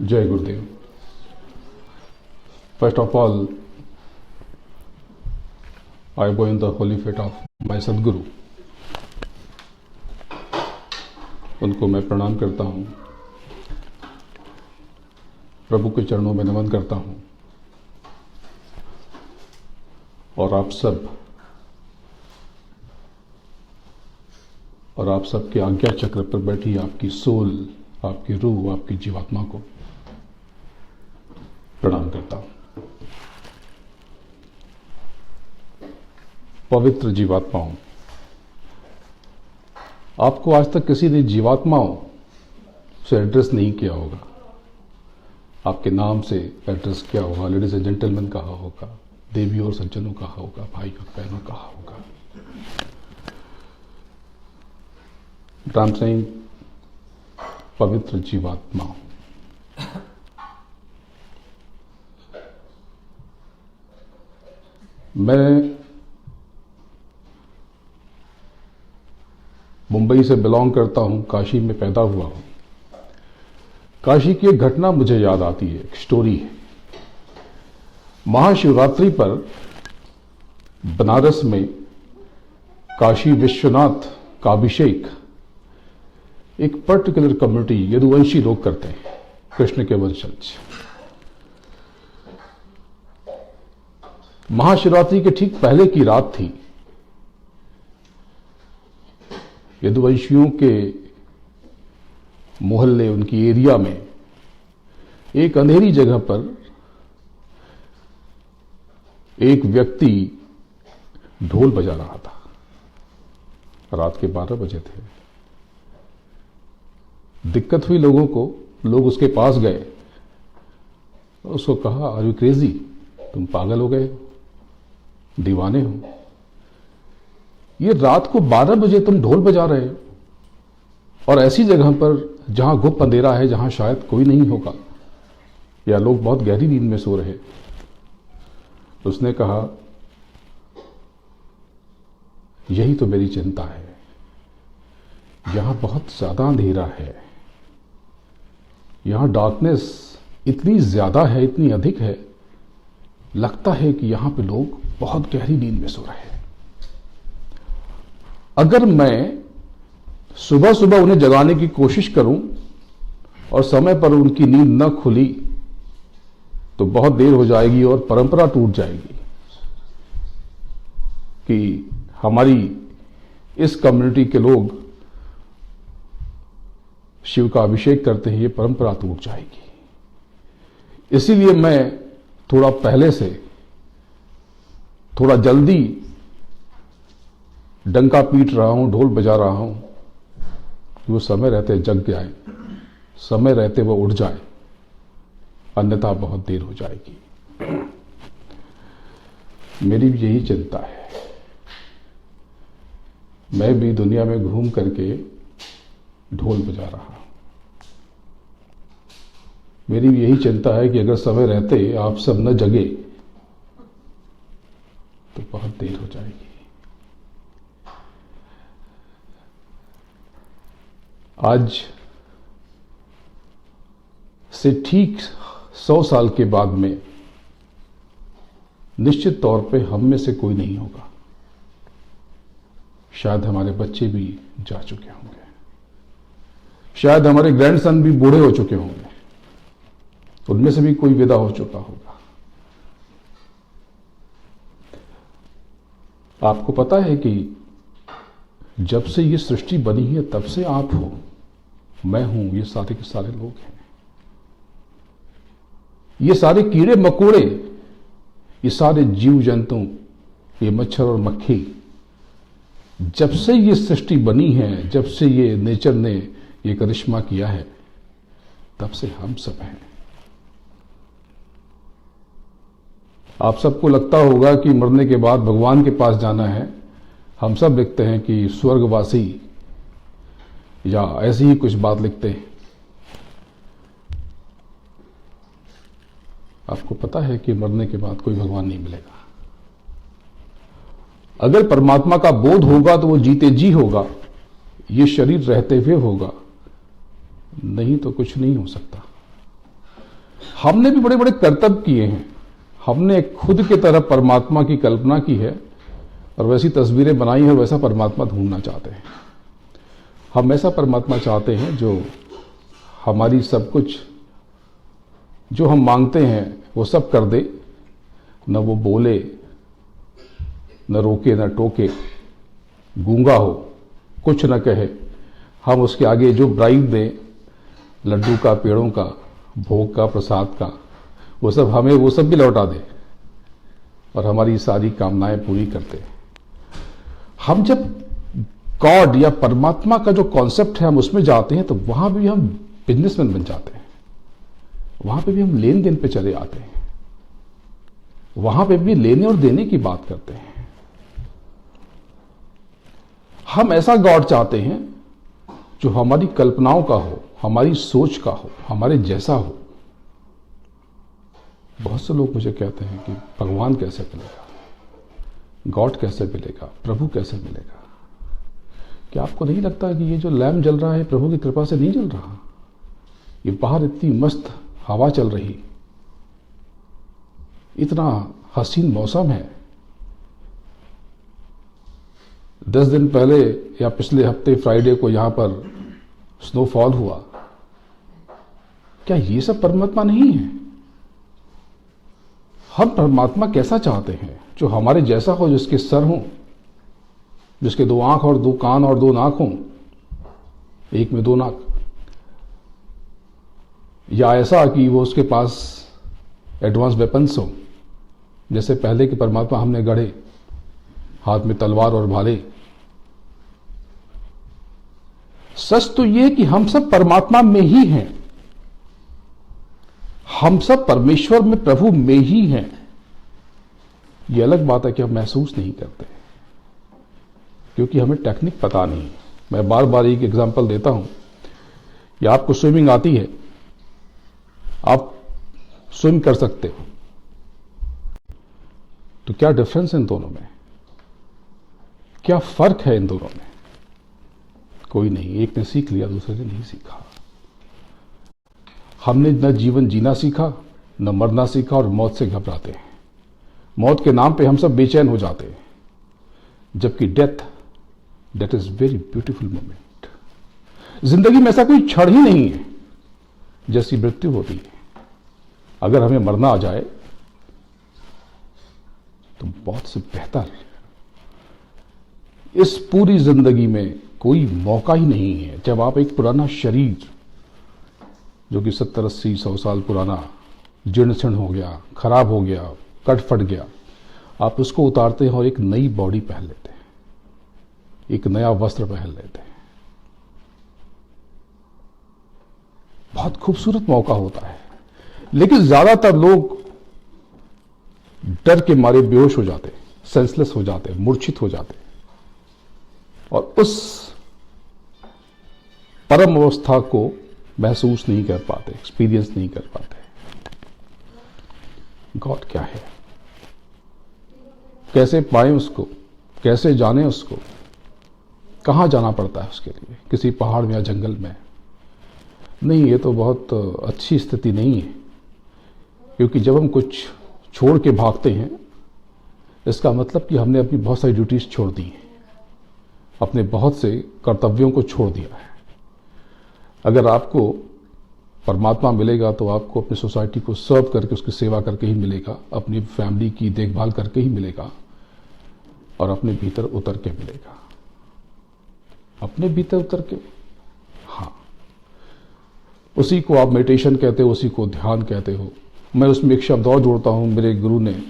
Jai Gurudev. First of all, I bow in the holy feet of my Sadguru. उनको मैं प्रणाम करता हूँ, प्रभु के चरणों में नमन करता हूँ और आप सब के आज्ञा चक्र पर बैठी आपकी सोल, आपकी रूह, आपकी जीवात्मा को प्रणाम करता हूँ। पवित्र जीवात्माओं, आपको आज तक किसी ने जीवात्माओं से एड्रेस नहीं किया होगा। आपके नाम से एड्रेस किया होगा, लेडीज एंड जेंटलमैन कहा होगा, देवी और सज्जनों कहा होगा, भाई और बहनों कहा होगा। राम सिंह, पवित्र जीवात्माओं, मैं मुंबई से बिलोंग करता हूं, काशी में पैदा हुआ हूं। काशी की एक घटना मुझे याद आती है, एक स्टोरी है। महाशिवरात्रि पर बनारस में काशी विश्वनाथ का अभिषेक एक पर्टिकुलर कम्युनिटी यदुवंशी लोग करते हैं, कृष्ण के वंशज। महाशिवरात्रि के ठीक पहले की रात थी। यदुवंशियों के मोहल्ले, उनकी एरिया में एक अंधेरी जगह पर एक व्यक्ति ढोल बजा रहा था। रात के 12 बजे थे। दिक्कत हुई लोगों को, लोग उसके पास गए, उसको कहा, आर यू क्रेजी? तुम पागल हो गए हो, दीवाने हो? ये रात को 12 बजे तुम ढोल बजा रहे हो और ऐसी जगह पर जहां गुप्त अंधेरा है, जहां शायद कोई नहीं होगा या लोग बहुत गहरी नींद में सो रहे। उसने कहा, यही तो मेरी चिंता है, यहां बहुत ज्यादा अंधेरा है, यहां डार्कनेस इतनी ज्यादा है, इतनी अधिक है, लगता है कि यहां पे लोग बहुत गहरी नींद में सो रहे हैं। अगर मैं सुबह सुबह उन्हें जगाने की कोशिश करूं और समय पर उनकी नींद न खुली तो बहुत देर हो जाएगी और परंपरा टूट जाएगी कि हमारी इस कम्युनिटी के लोग शिव का अभिषेक करते हैं, ये परंपरा टूट जाएगी। इसीलिए मैं थोड़ा पहले से, थोड़ा जल्दी डंका पीट रहा हूं, ढोल बजा रहा हूं कि वो समय रहते जग जाए, समय रहते वो उठ जाए, अन्यथा बहुत देर हो जाएगी। मेरी भी यही चिंता है। मैं भी दुनिया में घूम करके ढोल बजा रहा हूं। मेरी भी यही चिंता है कि अगर समय रहते आप सब न जगे तो बहुत देर हो जाएगी। आज से ठीक 100 साल के बाद में निश्चित तौर पे हम में से कोई नहीं होगा। शायद हमारे बच्चे भी जा चुके होंगे, शायद हमारे ग्रैंडसन भी बूढ़े हो चुके होंगे, उनमें से भी कोई विदा हो चुका होगा। आपको पता है कि जब से ये सृष्टि बनी है तब से आप हो, मैं हूं, ये सारे के सारे लोग हैं, ये सारे कीड़े मकोड़े, ये सारे जीव जंतु, ये मच्छर और मक्खी, जब से ये सृष्टि बनी है, जब से ये नेचर ने ये करिश्मा किया है, तब से हम सब हैं। आप सबको लगता होगा कि मरने के बाद भगवान के पास जाना है। हम सब लिखते हैं कि स्वर्गवासी या ऐसी ही कुछ बात लिखते हैं। आपको पता है कि मरने के बाद कोई भगवान नहीं मिलेगा। अगर परमात्मा का बोध होगा तो वो जीते जी होगा, ये शरीर रहते हुए होगा, नहीं तो कुछ नहीं हो सकता। हमने भी बड़े बड़े कर्तव्य किए हैं। हमने खुद की तरह परमात्मा की कल्पना की है और वैसी तस्वीरें बनाई है, वैसा परमात्मा ढूंढना चाहते हैं। हम ऐसा परमात्मा चाहते हैं जो हमारी सब कुछ जो हम मांगते हैं वो सब कर दे, न वो बोले, न रोके, न टोके, गूंगा हो, कुछ न कहे। हम उसके आगे जो ब्राइब दें, लड्डू का, पेड़ों का, भोग का, प्रसाद का, वो सब हमें वो सब भी लौटा दे और हमारी सारी कामनाएं पूरी करते। हम जब गॉड या परमात्मा का जो कॉन्सेप्ट है हम उसमें जाते हैं तो वहां भी हम बिजनेसमैन बन जाते हैं, वहां पे भी हम लेन देन पे चले आते हैं, वहां पे भी लेने और देने की बात करते हैं। हम ऐसा गॉड चाहते हैं जो हमारी कल्पनाओं का हो, हमारी सोच का हो, हमारे जैसा हो। बहुत से लोग मुझे कहते हैं कि भगवान कैसे मिलेगा, गॉड कैसे मिलेगा, प्रभु कैसे मिलेगा। क्या आपको नहीं लगता कि ये जो लैम्प जल रहा है प्रभु की कृपा से नहीं जल रहा? ये बाहर इतनी मस्त हवा चल रही, इतना हसीन मौसम है। 10 दिन पहले या पिछले हफ्ते फ्राइडे को यहां पर स्नोफॉल हुआ। क्या ये सब परमात्मा नहीं है? हम परमात्मा कैसा चाहते हैं? जो हमारे जैसा हो, जिसके सर हो, जिसके 2 आंख और 2 कान और 2 नाक हो, एक में 2 नाक, या ऐसा कि वो उसके पास एडवांस वेपन्स हो, जैसे पहले के परमात्मा हमने गढ़े, हाथ में तलवार और भाले। सच तो ये कि हम सब परमात्मा में ही हैं, हम सब परमेश्वर में, प्रभु में ही हैं। ये अलग बात है कि हम महसूस नहीं करते क्योंकि हमें टेक्निक पता नहीं। मैं बार बार एक एग्जांपल देता हूं, या आपको स्विमिंग आती है, आप स्विम कर सकते हो, तो क्या डिफरेंस है इन दोनों में? क्या फर्क है इन दोनों में? कोई नहीं। एक ने सीख लिया, दूसरे ने नहीं सीखा। हमने न जीवन जीना सीखा, न मरना सीखा, और मौत से घबराते हैं। मौत के नाम पे हम सब बेचैन हो जाते हैं, जबकि death is very beautiful moment. जिंदगी में ऐसा कोई क्षण ही नहीं है जैसी मृत्यु होती है। अगर हमें मरना आ जाए तो बहुत से बेहतर। इस पूरी जिंदगी में कोई मौका ही नहीं है जब आप एक पुराना शरीर जो कि 70, 80, 100 साल पुराना जीर्ण शीर्ण हो गया, खराब हो गया, कट फट गया, आप उसको उतारते हैं और एक नई बॉडी पहन लेते हैं, एक नया वस्त्र पहन लेते हैं। बहुत खूबसूरत मौका होता है, लेकिन ज्यादातर लोग डर के मारे बेहोश हो जाते, सेंसलेस हो जाते, मूर्छित हो जाते और उस परम अवस्था को महसूस नहीं कर पाते, एक्सपीरियंस नहीं कर पाते। गॉड क्या है, कैसे पाएं उसको, कैसे जानें उसको, कहां जाना पड़ता है उसके लिए? किसी पहाड़ में या जंगल में नहीं। ये तो बहुत अच्छी स्थिति नहीं है, क्योंकि जब हम कुछ छोड़ के भागते हैं, इसका मतलब कि हमने अपनी बहुत सारी ड्यूटीज छोड़ दी हैं, अपने बहुत से कर्तव्यों को छोड़ दिया है। अगर आपको परमात्मा मिलेगा तो आपको अपनी सोसाइटी को सर्व करके, उसकी सेवा करके ही मिलेगा, अपनी फैमिली की देखभाल करके ही मिलेगा, और अपने भीतर उतर के मिलेगा। अपने भीतर उतर के, हाँ, उसी को आप मेडिटेशन कहते हो, उसी को ध्यान कहते हो। मैं उसमें एक शब्द और जोड़ता हूं, मेरे गुरु ने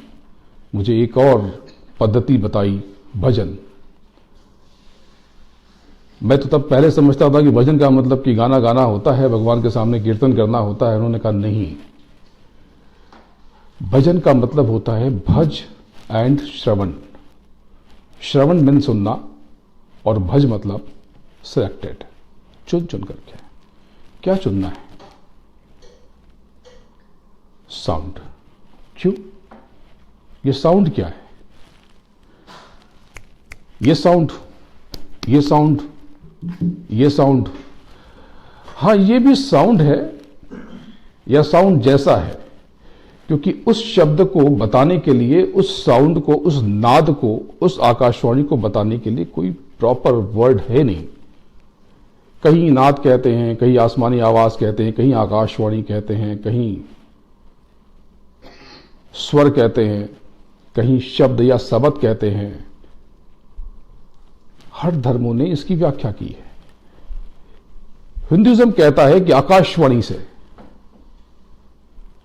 मुझे एक और पद्धति बताई, भजन। मैं तो तब पहले समझता था कि भजन का मतलब कि गाना गाना होता है, भगवान के सामने कीर्तन करना होता है। उन्होंने कहा नहीं, भजन का मतलब होता है भज एंड श्रवण। श्रवण मीन सुनना, और भज मतलब सिलेक्टेड, चुन चुन करके। क्या चुनना है? साउंड। क्यों? ये साउंड क्या है? ये साउंड, ये साउंड, ये साउंड, हाँ ये भी साउंड है, या साउंड जैसा है, क्योंकि उस शब्द को बताने के लिए, उस साउंड को, उस नाद को, उस आकाशवाणी को बताने के लिए कोई प्रॉपर वर्ड है नहीं। कहीं नाद कहते हैं, कहीं आसमानी आवाज कहते हैं, कहीं आकाशवाणी कहते हैं, कहीं स्वर कहते हैं, कहीं शब्द या शब्द कहते हैं। हर धर्मों ने इसकी व्याख्या की है। हिंदुइज्म कहता है कि आकाशवाणी से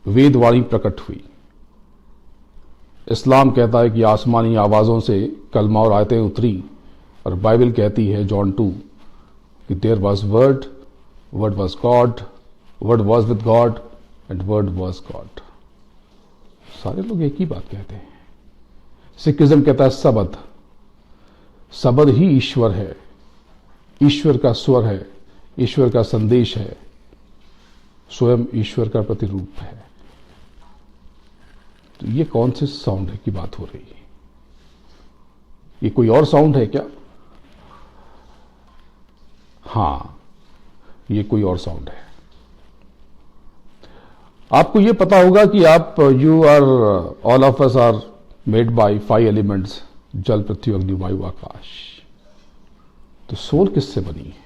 वेदवाणी प्रकट हुई। इस्लाम कहता है कि आसमानी आवाजों से कलमा और आयतें उतरी, और बाइबल कहती है जॉन 2 कि there was word, word was God, word was with God and word was God. सारे लोग एक ही बात कहते हैं। सिखिज्म कहता है शब्द, शब्द ही ईश्वर है, ईश्वर का स्वर है, ईश्वर का संदेश है, स्वयं ईश्वर का प्रतिरूप है। तो ये कौन से साउंड है की बात हो रही है? ये कोई और साउंड है क्या? हां, ये कोई और साउंड है। आपको ये पता होगा कि आप you are, all of us are made by 5 elements, जल, पृथ्वी, अग्नि, वायु, आकाश। तो सोल किससे बनी है?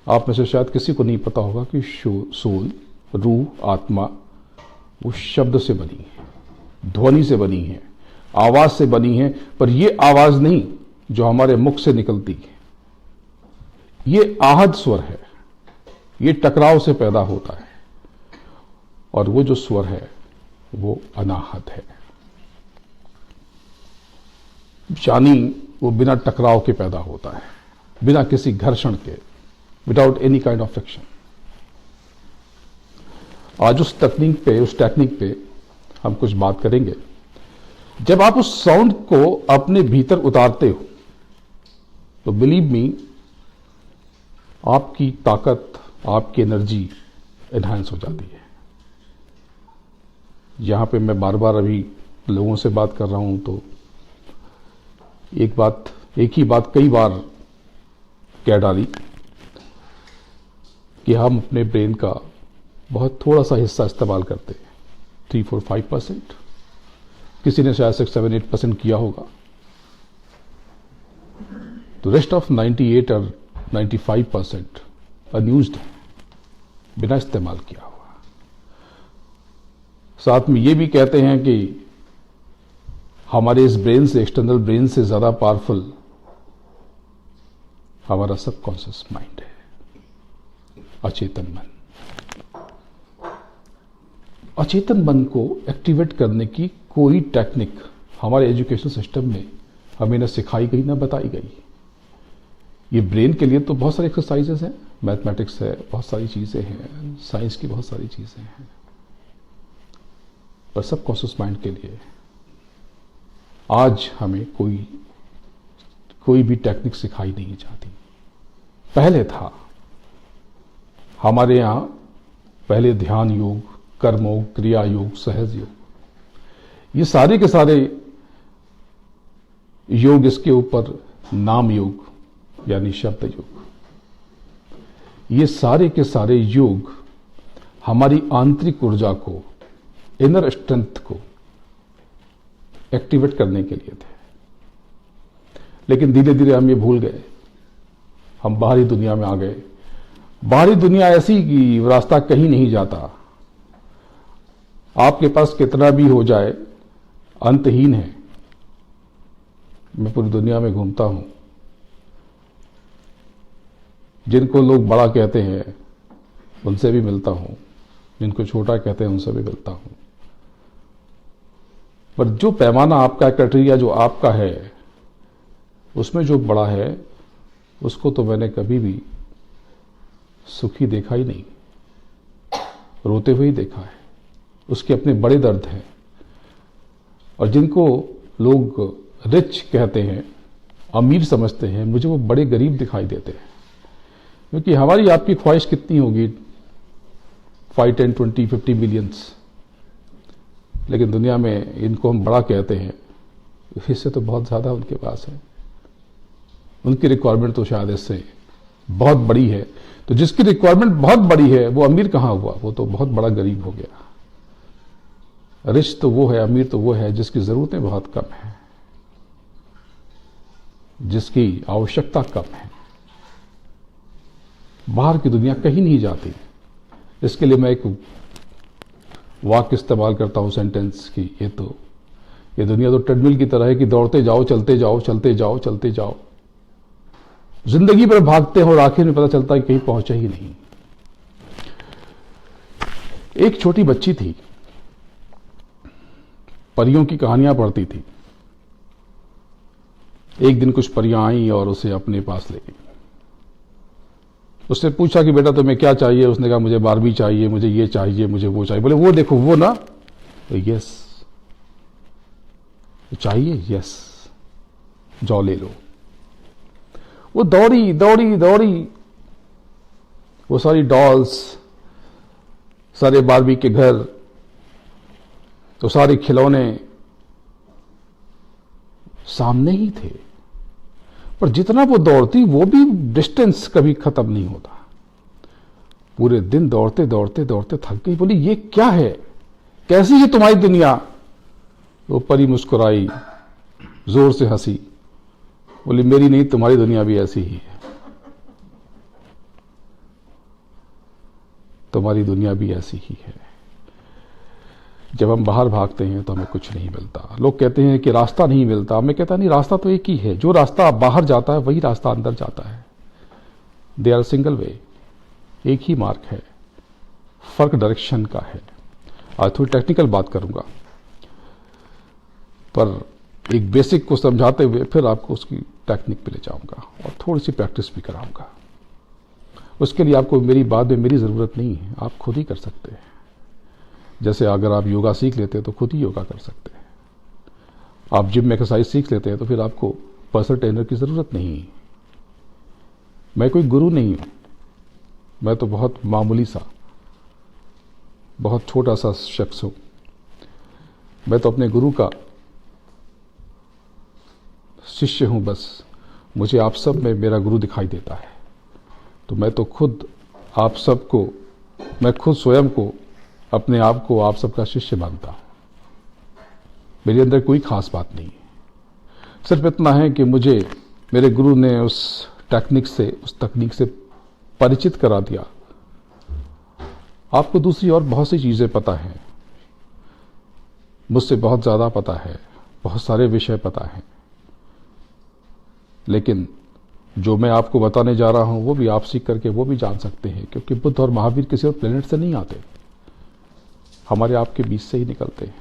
आप में से शायद किसी को नहीं पता होगा कि सोल, रूह, आत्मा वो शब्द से बनी है, ध्वनि से बनी है, आवाज से बनी है। पर ये आवाज नहीं जो हमारे मुख से निकलती है, ये आहत स्वर है, ये टकराव से पैदा होता है, और वो जो स्वर है वो अनाहत है, यानी वो बिना टकराव के पैदा होता है, बिना किसी घर्षण के, without any kind of friction. आज उस टेक्निक पे हम कुछ बात करेंगे। जब आप उस साउंड को अपने भीतर उतारते हो तो बिलीव मी, आपकी ताकत, आपकी एनर्जी एनहांस हो जाती है। यहां पे मैं बार बार अभी लोगों से बात कर रहा हूं तो एक ही बात कई बार कह डाली कि हम अपने ब्रेन का बहुत थोड़ा सा हिस्सा इस्तेमाल करते हैं, 3, 4, 5%। किसी ने शायद 6, 7, 8% किया होगा। तो रेस्ट ऑफ 98 और 95% अनयूज्ड है, बिना इस्तेमाल किया हुआ। साथ में ये भी कहते हैं कि हमारे इस ब्रेन से, एक्सटर्नल ब्रेन से ज्यादा पावरफुल हमारा सबकॉन्शियस माइंड है, अचेतन मन। अचेतन मन को एक्टिवेट करने की कोई टेक्निक हमारे एजुकेशन सिस्टम में हमें न सिखाई गई न बताई गई। ये ब्रेन के लिए तो बहुत सारे एक्सरसाइजेस हैं, मैथमेटिक्स है, बहुत सारी चीजें हैं, साइंस की बहुत सारी चीजें हैं, पर सबकॉन्शियस माइंड के लिए आज हमें कोई भी टेक्निक सिखाई नहीं जाती। पहले था हमारे यहां, पहले ध्यान योग, कर्म योग, क्रिया योग, सहज योग, ये सारे के सारे योग, इसके ऊपर नाम योग यानी शब्द योग, ये सारे के सारे योग हमारी आंतरिक ऊर्जा को, इनर स्ट्रेंथ को एक्टिवेट करने के लिए थे। लेकिन धीरे धीरे हम ये भूल गए, हम बाहरी दुनिया में आ गए। बाहरी दुनिया ऐसी कि रास्ता कहीं नहीं जाता, आपके पास कितना भी हो जाए अंतहीन है। मैं पूरी दुनिया में घूमता हूं, जिनको लोग बड़ा कहते हैं उनसे भी मिलता हूं, जिनको छोटा कहते हैं उनसे भी मिलता हूं, पर जो पैमाना आपका, क्राइटेरिया जो आपका है, उसमें जो बड़ा है उसको तो मैंने कभी भी सुखी देखा ही नहीं, रोते हुए ही देखा है। उसके अपने बड़े दर्द हैं। और जिनको लोग रिच कहते हैं, अमीर समझते हैं, मुझे वो बड़े गरीब दिखाई देते हैं। क्योंकि हमारी आपकी ख्वाहिश कितनी होगी, 5, 10, 20, 50 मिलियंस, लेकिन दुनिया में इनको हम बड़ा कहते हैं, इससे तो बहुत ज्यादा उनके पास है। उनकी रिक्वायरमेंट तो शायद इससे बहुत बड़ी है, तो जिसकी रिक्वायरमेंट बहुत बड़ी है वो अमीर कहां हुआ, वो तो बहुत बड़ा गरीब हो गया। रिच तो वो है, अमीर तो वो है जिसकी जरूरतें बहुत कम है, जिसकी आवश्यकता कम है। बाहर की दुनिया कहीं नहीं जाती। इसके लिए मैं एक वाक्य इस्तेमाल करता हूं सेंटेंस की, ये दुनिया तो ट्रेडमिल की तरह है कि दौड़ते जाओ, चलते जाओ, चलते जाओ, चलते जाओ, जिंदगी भर भागते हो और आखिर में पता चलता है कि कहीं पहुंचे ही नहीं। एक छोटी बच्ची थी, परियों की कहानियां पढ़ती थी। एक दिन कुछ परियां आई और उसे अपने पास ले गई। उससे पूछा कि बेटा तुम्हें क्या चाहिए? उसने कहा मुझे बारबी चाहिए, मुझे ये चाहिए, मुझे वो चाहिए। बोले वो देखो वो ना, तो यस चाहिए, यस जाओ ले लो। वो दौड़ी दौड़ी दौड़ी, वो सारी डॉल्स, सारे बारबी के घर, तो सारे खिलौने सामने ही थे, पर जितना वो दौड़ती वो भी डिस्टेंस कभी खत्म नहीं होता। पूरे दिन दौड़ते दौड़ते दौड़ते थक गई। बोली ये क्या है, कैसी है तुम्हारी दुनिया? वो परी मुस्कुराई, जोर से हंसी, बोली मेरी नहीं, तुम्हारी दुनिया भी ऐसी ही है, तुम्हारी दुनिया भी ऐसी ही है। जब हम बाहर भागते हैं तो हमें कुछ नहीं मिलता। लोग कहते हैं कि रास्ता नहीं मिलता, मैं कहता नहीं, रास्ता तो एक ही है। जो रास्ता बाहर जाता है वही रास्ता अंदर जाता है। दे आर सिंगल वे, एक ही मार्ग है, फर्क डायरेक्शन का है। आज थोड़ी टेक्निकल बात करूंगा, पर एक बेसिक को समझाते हुए फिर आपको उसकी टेक्निक पे ले जाऊंगा और थोड़ी सी प्रैक्टिस भी कराऊंगा। उसके लिए आपको मेरी बात में मेरी जरूरत नहीं है, आप खुद ही कर सकते हैं। जैसे अगर आप योगा सीख लेते हैं तो खुद ही योगा कर सकते हैं। आप जिम में एक्सरसाइज सीख लेते हैं तो फिर आपको पर्सनल ट्रेनर की जरूरत नहीं। मैं कोई गुरु नहीं हूं, मैं तो बहुत मामूली सा, बहुत छोटा सा शख्स हूं। मैं तो अपने गुरु का शिष्य हूं बस। मुझे आप सब में मेरा गुरु दिखाई देता है, तो मैं तो खुद आप सबको, मैं खुद स्वयं को, अपने आप को आप सबका शिष्य मानता हूं। मेरे अंदर कोई खास बात नहीं है। सिर्फ इतना है कि मुझे मेरे गुरु ने उस टेक्निक से, उस तकनीक से परिचित करा दिया। आपको दूसरी और बहुत सी चीजें पता हैं, मुझसे बहुत ज्यादा पता है, बहुत सारे विषय पता हैं, लेकिन जो मैं आपको बताने जा रहा हूं वो भी आप सीख करके वो भी जान सकते हैं, क्योंकि बुद्ध और महावीर किसी और प्लेनेट से नहीं आते, हमारे आपके बीच से ही निकलते हैं।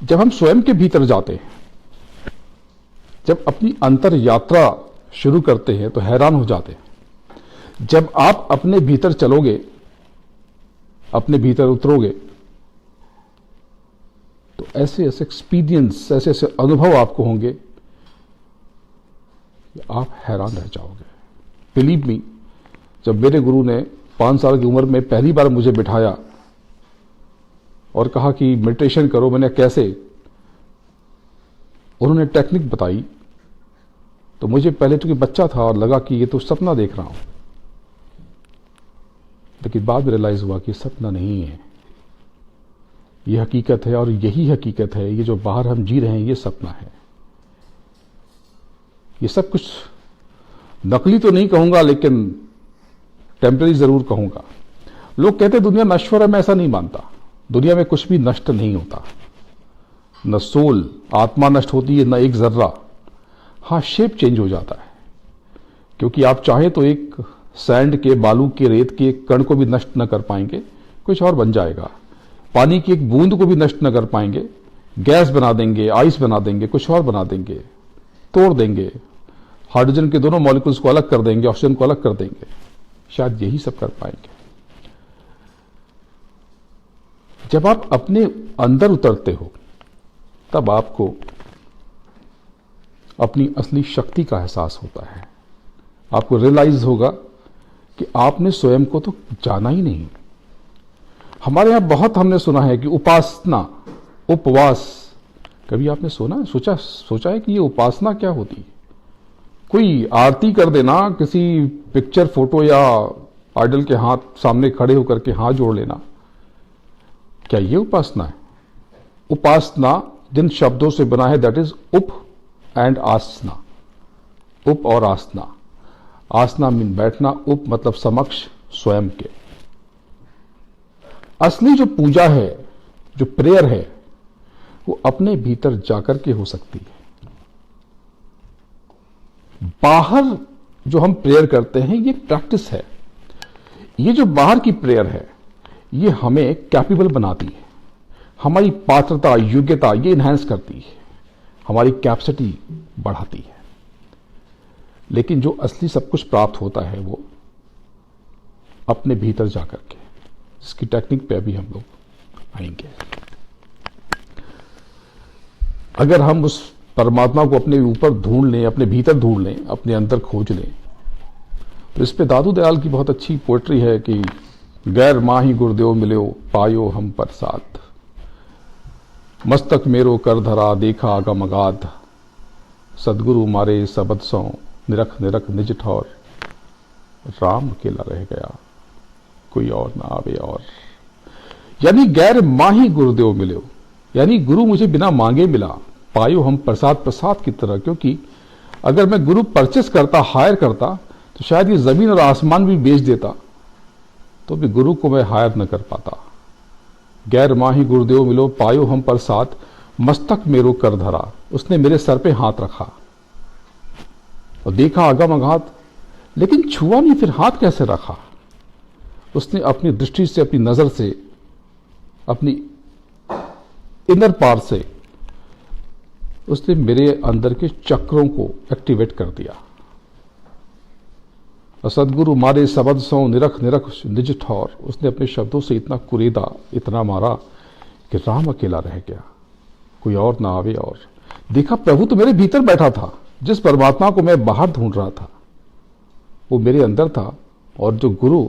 जब हम स्वयं के भीतर जाते हैं, जब अपनी अंतर यात्रा शुरू करते हैं तो हैरान हो जाते हैं। जब आप अपने भीतर चलोगे, अपने भीतर उतरोगे, तो ऐसे ऐसे एक्सपीरियंस, ऐसे ऐसे अनुभव आपको होंगे, आप हैरान रह जाओगे। बिलीव मी, जब मेरे गुरु ने 5 साल की उम्र में पहली बार मुझे बिठाया और कहा कि मेडिटेशन करो, मैंने कैसे, उन्होंने टेक्निक बताई, तो मुझे पहले तो कि बच्चा था और लगा कि ये तो सपना देख रहा हूं, लेकिन बाद में रियलाइज हुआ कि सपना नहीं है, ये हकीकत है। और यही हकीकत है, ये जो बाहर हम जी रहे हैं ये सपना है। ये सब कुछ नकली तो नहीं कहूंगा, लेकिन टेम्पररी जरूर कहूंगा। लोग कहते दुनिया नश्वर है, मैं ऐसा नहीं मानता। दुनिया में कुछ भी नष्ट नहीं होता, न सोल, आत्मा नष्ट होती है, न एक जर्रा। हाँ, शेप चेंज हो जाता है, क्योंकि आप चाहे तो एक सैंड के, बालू के, रेत के एक कण को भी नष्ट न कर पाएंगे, कुछ और बन जाएगा। पानी की एक बूंद को भी नष्ट न कर पाएंगे, गैस बना देंगे, आइस बना देंगे, कुछ और बना देंगे, तोड़ देंगे, हाइड्रोजन के दोनों मॉलिक्यूल्स को अलग कर देंगे, ऑक्सीजन को अलग कर देंगे। शायद यही सब कर पाएंगे। जब आप अपने अंदर उतरते हो तब आपको अपनी असली शक्ति का एहसास होता है। आपको रियलाइज होगा कि आपने स्वयं को तो जाना ही नहीं। हमारे यहां बहुत हमने सुना है कि उपासना, उपवास, कभी आपने सोचा है कि ये उपासना क्या होती है? कोई आरती कर देना, किसी पिक्चर फोटो या आइडल के हाथ सामने खड़े होकर के हाथ जोड़ लेना, क्या ये उपासना है? उपासना जिन शब्दों से बना है दैट इज उप एंड आसना, उप और आसना। आसना मीन बैठना, उप मतलब समक्ष स्वयं के। असली जो पूजा है, जो प्रेयर है, वो अपने भीतर जाकर के हो सकती है। बाहर जो हम प्रेयर करते हैं ये प्रैक्टिस है। ये जो बाहर की प्रेयर है ये हमें कैपेबल बनाती है, हमारी पात्रता योग्यता ये इनहैंस करती है, हमारी कैपेसिटी बढ़ाती है। लेकिन जो असली सब कुछ प्राप्त होता है वो अपने भीतर जाकर के, जिसकी टेक्निक पे अभी हम लोग आएंगे। अगर हम उस परमात्मा को अपने ऊपर ढूंढ लें, अपने भीतर ढूंढ लें, अपने अंदर खोज लें, तो इस पे दादू दयाल की बहुत अच्छी पोएट्री है कि गैर माही गुरुदेव मिल्यो पायो हम प्रसाद, मस्तक मेरो कर धरा देखा आगम अगाध, सदगुरु मारे सबद सौ निरख निरख निज ठौर, राम अकेला रह गया कोई और ना आवे और। यानी गैर माही गुरुदेव मिल्यो, यानी गुरु मुझे बिना मांगे मिला, पायो हम प्रसाद, प्रसाद की तरह। क्योंकि अगर मैं गुरु परचेस करता, हायर करता, तो शायद ये जमीन और आसमान भी बेच देता, तो भी गुरु को मैं हायर न कर पाता। गैर माही गुरुदेव मिलो पायो हम प्रसाद, मस्तक मेरो कर धरा, उसने मेरे सर पे हाथ रखा और देखा आगम अगाध, लेकिन छुआ नहीं। फिर हाथ कैसे रखा? उसने अपनी दृष्टि से, अपनी नजर से, अपनी इनर पार से उसने मेरे अंदर के चक्रों को एक्टिवेट कर दिया। और सदगुरु मारे सबद सौ निरख निरख निज ठौर, उसने अपने शब्दों से इतना कुरेदा, इतना मारा कि राम अकेला रह गया कोई और ना आवे और। देखा प्रभु तो मेरे भीतर बैठा था, जिस परमात्मा को मैं बाहर ढूंढ रहा था वो मेरे अंदर था, और जो गुरु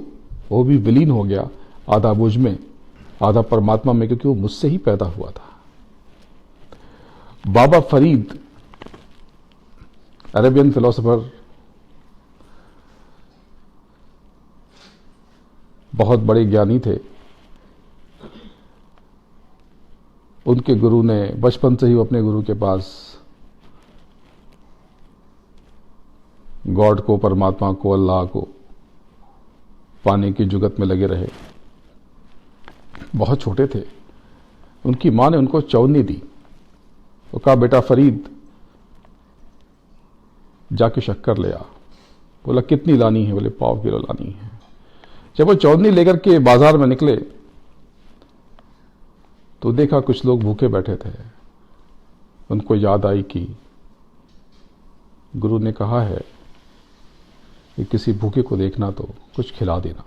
वो भी विलीन हो गया, आधा मुझ में आधा परमात्मा में, क्योंकि वो मुझसे ही पैदा हुआ था। बाबा फरीद अरेबियन फिलोसोफर, बहुत बड़े ज्ञानी थे। उनके गुरु ने बचपन से ही अपने गुरु के पास गॉड को, परमात्मा को, अल्लाह को पाने की जुगत में लगे रहे। बहुत छोटे थे, उनकी मां ने उनको चौनी दी। वो कहा बेटा फरीद जाके शक्कर ले आ। बोला कितनी लानी है? बोले पाव किलो लानी है। जब वो चौनी लेकर के बाजार में निकले तो देखा कुछ लोग भूखे बैठे थे। उनको याद आई कि गुरु ने कहा है कि किसी भूखे को देखना तो कुछ खिला देना।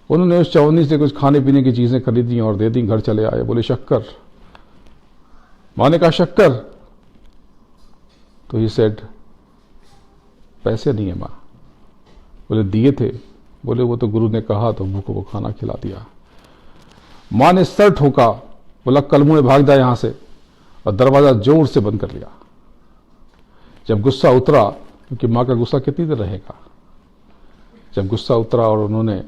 उन्होंने उस चौनी से कुछ खाने पीने की चीजें खरीदी और दे दी, घर चले आए। बोले शक्कर? मां ने कहा शक्कर? तो ही सेड पैसे नहीं है मां। बोले दिए थे? बोले वो तो गुरु ने कहा तो भूखों को खाना खिला दिया। मां ने सर ठोका, बोला कल मुंह भाग जा यहां से, और दरवाजा जोर से बंद कर लिया। जब गुस्सा उतरा, क्योंकि मां का गुस्सा कितनी देर रहेगा, जब गुस्सा उतरा और उन्होंने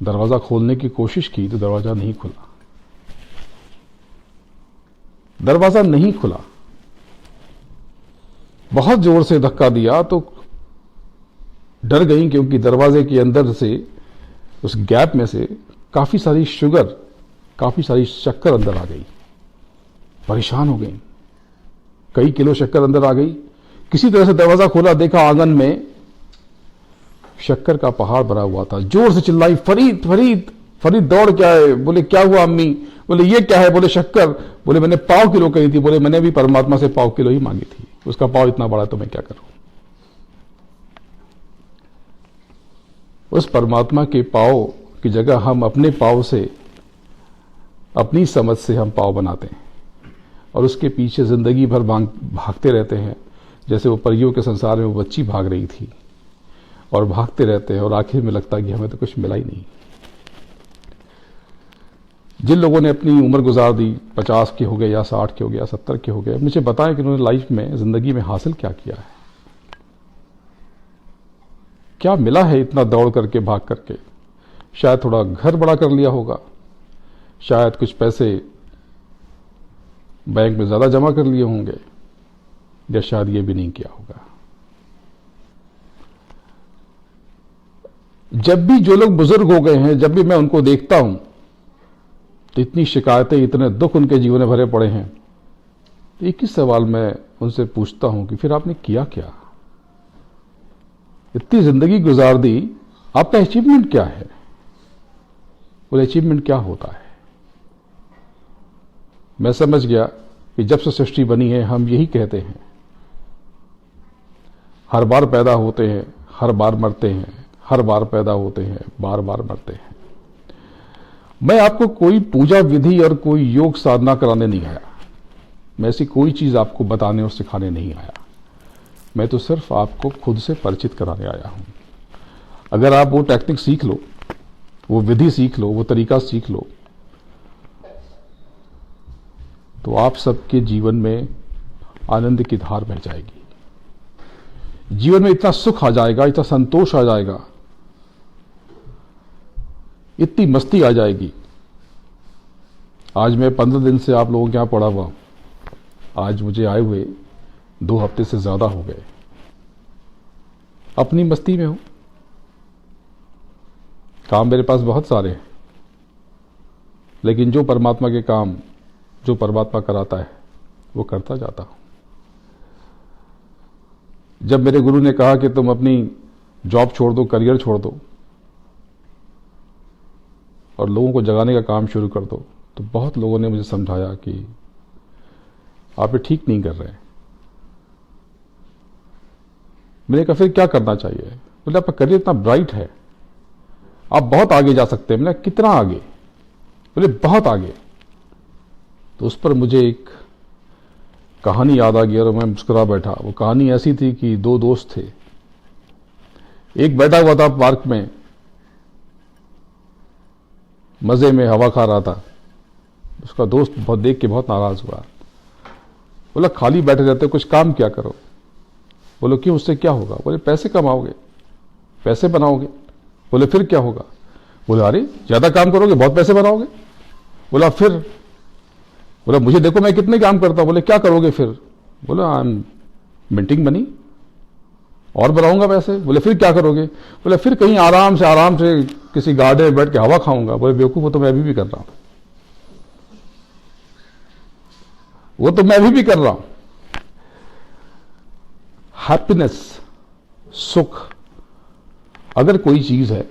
दरवाजा खोलने की कोशिश की तो दरवाजा नहीं खुला। दरवाजा नहीं खुला। बहुत जोर से धक्का दिया तो डर गई, क्योंकि दरवाजे के अंदर से, उस गैप में से काफी सारी शुगर, काफी सारी शक्कर अंदर आ गई। परेशान हो गई, कई किलो शक्कर अंदर आ गई। किसी तरह से दरवाजा खोला, देखा आंगन में शक्कर का पहाड़ भरा हुआ था। जोर से चिल्लाई फरीद फरीद। फरीद दौड़ के आए। बोले क्या हुआ अम्मी? बोले ये क्या है? बोले शक्कर। बोले मैंने पाव किलो कही थी। बोले मैंने भी परमात्मा से पाव किलो ही मांगी थी, उसका पाव इतना बड़ा तो मैं क्या करूं। उस परमात्मा के पाव की जगह हम अपने पाव से, अपनी समझ से हम पाव बनाते हैं और उसके पीछे जिंदगी भर भागते रहते हैं। जैसे वो परियों के संसार में वो बच्ची भाग रही थी और भागते रहते हैं और आखिर में लगता है कि हमें तो कुछ मिला ही नहीं। जिन लोगों ने अपनी उम्र गुजार दी, 50 के हो गए या 60 के हो गए या 70 के हो गए, मुझे बताएं कि उन्होंने लाइफ में, जिंदगी में हासिल क्या किया है। क्या मिला है इतना दौड़ करके, भाग करके? शायद थोड़ा घर बड़ा कर लिया होगा, शायद कुछ पैसे बैंक में ज्यादा जमा कर लिए होंगे, या शायद ये भी नहीं किया होगा। जब भी जो लोग बुजुर्ग हो गए हैं, जब भी मैं उनको देखता हूं तो इतनी शिकायतें, इतने दुख उनके जीवन में भरे पड़े हैं। तो एक ही सवाल मैं उनसे पूछता हूं कि फिर आपने किया क्या? इतनी जिंदगी गुजार दी, आपका अचीवमेंट क्या है? वो अचीवमेंट क्या होता है? मैं समझ गया कि जब से सृष्टि बनी है हम यही कहते हैं, हर बार पैदा होते हैं, हर बार मरते हैं, हर बार पैदा होते हैं, बार बार मरते हैं। मैं आपको कोई पूजा विधि और कोई योग साधना कराने नहीं आया, मैं ऐसी कोई चीज आपको बताने और सिखाने नहीं आया। मैं तो सिर्फ आपको खुद से परिचित कराने आया हूं। अगर आप वो टेक्निक सीख लो, वो विधि सीख लो, वो तरीका सीख लो, तो आप सबके जीवन में आनंद की धार बह जाएगी। जीवन में इतना सुख आ जाएगा, इतना संतोष आ जाएगा, इतनी मस्ती आ जाएगी। आज मैं 15 दिन से आप लोगों के यहां पड़ा हुआ हूं। आज मुझे आए हुए 2 हफ्ते से ज्यादा हो गए। अपनी मस्ती में हूं, काम मेरे पास बहुत सारे हैं, लेकिन जो परमात्मा के काम, जो परमात्मा कराता है, वो करता जाता हूं। जब मेरे गुरु ने कहा कि तुम अपनी जॉब छोड़ दो, करियर छोड़ दो और लोगों को जगाने का काम शुरू कर दो, तो बहुत लोगों ने मुझे समझाया कि आप ये ठीक नहीं कर रहे हैं। मैंने कहा फिर क्या करना चाहिए? बोले आपका करियर इतना ब्राइट है, आप बहुत आगे जा सकते हैं। मैंने कितना आगे? बोले बहुत आगे। तो उस पर मुझे एक कहानी याद आ गई और मैं मुस्कुरा बैठा। वो कहानी ऐसी थी कि 2 दोस्त थे, एक बैठा हुआ था पार्क में, मजे में हवा खा रहा था। उसका दोस्त बहुत देख के बहुत नाराज हुआ, बोला खाली बैठे रहते हो, कुछ काम क्या करो। बोलो क्यों, उससे क्या होगा? बोले पैसे कमाओगे, पैसे बनाओगे। बोले फिर क्या होगा? बोले अरे ज्यादा काम करोगे, बहुत पैसे बनाओगे। बोला फिर? बोला मुझे देखो मैं कितने काम करता हूं। बोले क्या करोगे फिर? बोला आई एम मिंटिंग मनी, और बनाऊंगा पैसे। बोले फिर क्या करोगे? बोले फिर कहीं आराम से किसी गार्डन में बैठ के हवा खाऊंगा। बोले बेवकूफ, वो तो मैं अभी भी कर रहा हूं, वो तो मैं अभी भी कर रहा हूं। हैप्पीनेस, सुख अगर कोई चीज है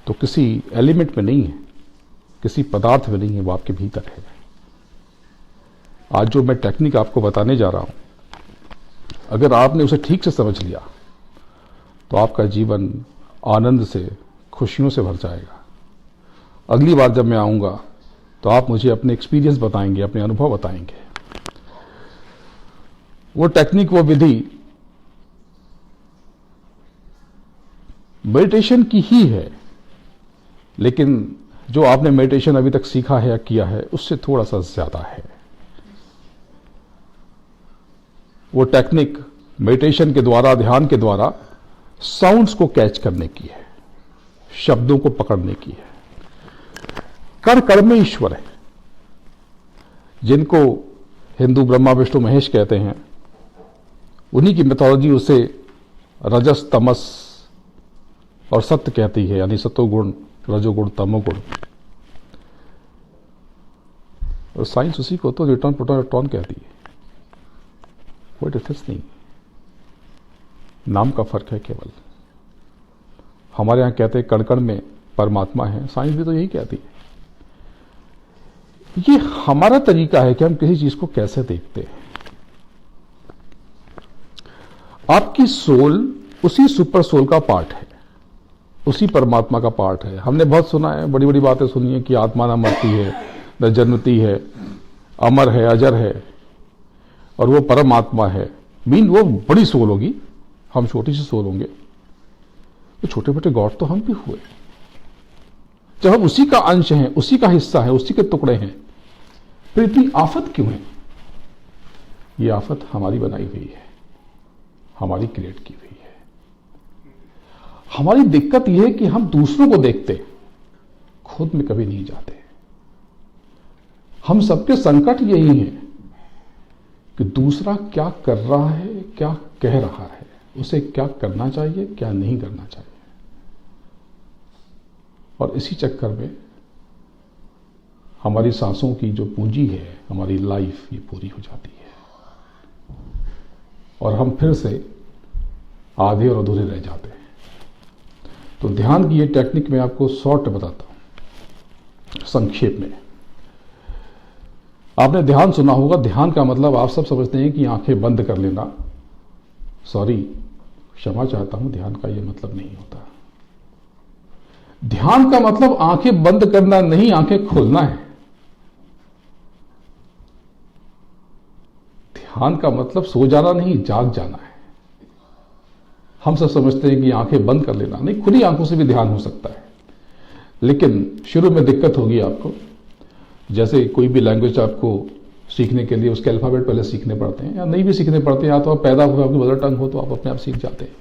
तो किसी एलिमेंट में नहीं है, किसी पदार्थ में नहीं है, वो आपके भीतर है। आज जो मैं टेक्निक आपको बताने जा रहा हूं, अगर आपने उसे ठीक से समझ लिया तो आपका जीवन आनंद से, खुशियों से भर जाएगा। अगली बार जब मैं आऊंगा तो आप मुझे अपने एक्सपीरियंस बताएंगे, अपने अनुभव बताएंगे। वो टेक्निक, वो विधि मेडिटेशन की ही है, लेकिन जो आपने मेडिटेशन अभी तक सीखा है या किया है उससे थोड़ा सा ज्यादा है। वो टेक्निक मेडिटेशन के द्वारा, ध्यान के द्वारा साउंड्स को कैच करने की है, शब्दों को पकड़ने की है। कण कण में ईश्वर है, जिनको हिंदू ब्रह्मा विष्णु महेश कहते हैं। उन्हीं की मिथोलॉजी उसे रजस, तमस और सत्य कहती है, यानी सतोगुण, रजोगुण, तमोगुण। और साइंस उसी को तो न्यूट्रॉन, प्रोटॉन, इलेक्ट्रॉन कहती है। कोई डिफरेंस नहीं, नाम का फर्क है केवल। हमारे यहां कहते हैं कण कण में परमात्मा है, साइंस भी तो यही कहती है। ये हमारा तरीका है कि हम किसी चीज को कैसे देखते हैं। आपकी सोल उसी सुपर सोल का पार्ट है, उसी परमात्मा का पार्ट है। हमने बहुत सुना है, बड़ी बड़ी बातें सुनी है कि आत्मा न मरती है, न जन्मती है, अमर है, अजर है, और वो परमात्मा है। मीन वो बड़ी सोल होगी, हम छोटी सी सोल होंगे। तो छोटे छोटे गॉड तो हम भी हुए। जब हम उसी का अंश हैं, उसी का हिस्सा है, उसी के टुकड़े हैं, फिर इतनी आफत क्यों है? ये आफत हमारी बनाई हुई है, हमारी क्रिएट की हुई है। हमारी दिक्कत यह है कि हम दूसरों को देखते, खुद में कभी नहीं जाते। हम सबके संकट यही है कि दूसरा क्या कर रहा है, क्या कह रहा है, उसे क्या करना चाहिए, क्या नहीं करना चाहिए। और इसी चक्कर में हमारी सांसों की जो पूंजी है, हमारी लाइफ, ये पूरी हो जाती है और हम फिर से आधे और अधूरे रह जाते हैं। तो ध्यान की ये टेक्निक मैं आपको शॉर्ट बताता हूं, संक्षेप में। आपने ध्यान सुना होगा। ध्यान का मतलब आप सब समझते हैं कि आंखें बंद कर लेना। सॉरी, क्षमा चाहता हूं, ध्यान का ये मतलब नहीं होता। ध्यान का मतलब आंखें बंद करना नहीं, आंखें खोलना है। ध्यान का मतलब सो जाना नहीं, जाग जाना है। हम सब समझते हैं कि आंखें बंद कर लेना, नहीं, खुली आंखों से भी ध्यान हो सकता है। लेकिन शुरू में दिक्कत होगी आपको। जैसे कोई भी लैंग्वेज आपको सीखने के लिए उसके अल्फाबेट पहले सीखने पड़ते हैं, या नहीं भी सीखने पड़ते हैं, या तो आप पैदा हुए आपकी मदर टंग हो तो आप अपने आप सीख जाते हैं।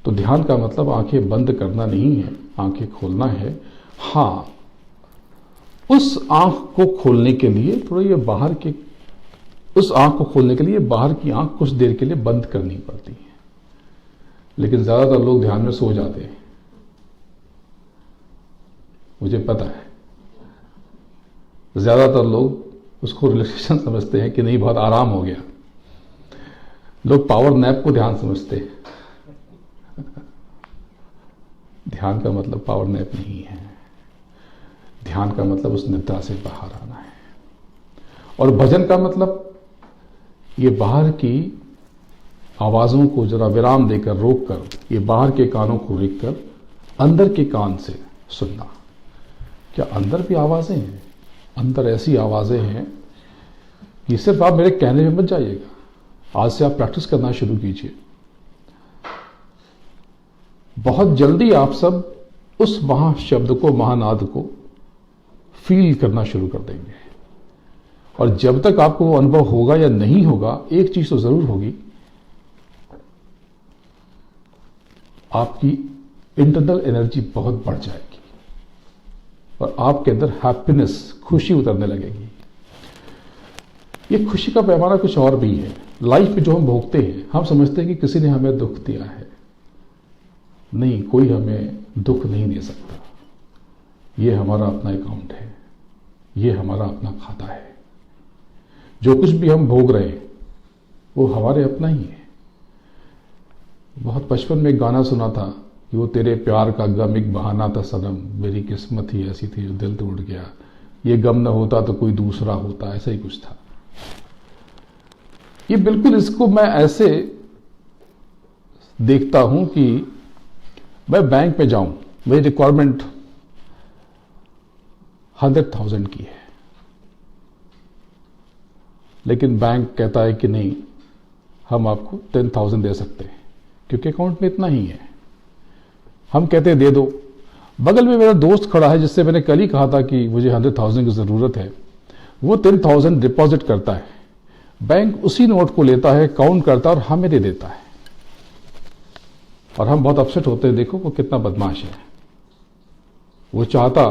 तो ध्यान का मतलब आंखें बंद करना नहीं है, आंखें खोलना है। हां, उस आंख को खोलने के लिए थोड़ा ये बाहर के, उस आंख को खोलने के लिए बाहर की आंख कुछ देर के लिए बंद करनी पड़ती है। लेकिन ज्यादातर लोग ध्यान में सो जाते हैं, मुझे पता है। ज्यादातर लोग उसको रिलैक्सेशन समझते हैं कि नहीं, बहुत आराम हो गया। लोग पावर नैप को ध्यान समझते हैं। ध्यान का मतलब पावर नैप नहीं है। ध्यान का मतलब उस निद्रा से बाहर आना है। और भजन का मतलब ये बाहर की आवाजों को जरा विराम देकर, रोक कर, ये बाहर के कानों को रोक कर अंदर के कान से सुनना। क्या अंदर भी आवाजें हैं? अंदर ऐसी आवाजें हैं कि सिर्फ आप मेरे कहने में मत जाइएगा। आज से आप प्रैक्टिस करना शुरू कीजिए। बहुत जल्दी आप सब उस महाशब्द को, महानाद को फील करना शुरू कर देंगे। और जब तक आपको वो अनुभव होगा या नहीं होगा, एक चीज तो जरूर होगी, आपकी इंटरनल एनर्जी बहुत बढ़ जाएगी और आपके अंदर हैप्पीनेस, खुशी उतरने लगेगी। ये खुशी का पैमाना कुछ और भी है। लाइफ में जो हम भोगते हैं, हम समझते हैं कि किसी ने हमें दुख दिया है। नहीं, कोई हमें दुख नहीं दे सकता। ये हमारा अपना अकाउंट है, ये हमारा अपना खाता है। जो कुछ भी हम भोग रहे हैं वो हमारे अपना ही है। बहुत बचपन में एक गाना सुना था कि वो तेरे प्यार का गम एक बहाना था सनम, मेरी किस्मत ही ऐसी थी जो दिल टूट गया, ये गम न होता तो कोई दूसरा होता, ऐसा ही कुछ था। ये बिल्कुल, इसको मैं ऐसे देखता हूं कि मैं बैंक में जाऊं, मेरी रिक्वायरमेंट 100,000 की है, लेकिन बैंक कहता है कि नहीं, हम आपको 10,000 दे सकते हैं क्योंकि अकाउंट में इतना ही है। हम कहते हैं दे दो। बगल में मेरा दोस्त खड़ा है जिससे मैंने कल ही कहा था कि मुझे 100,000 की जरूरत है, वो 10,000 डिपॉजिट करता है। बैंक उसी नोट को लेता है, काउंट करता है और हमें दे देता है। और हम बहुत अपसेट होते हैं, देखो वो कितना बदमाश है। वो चाहता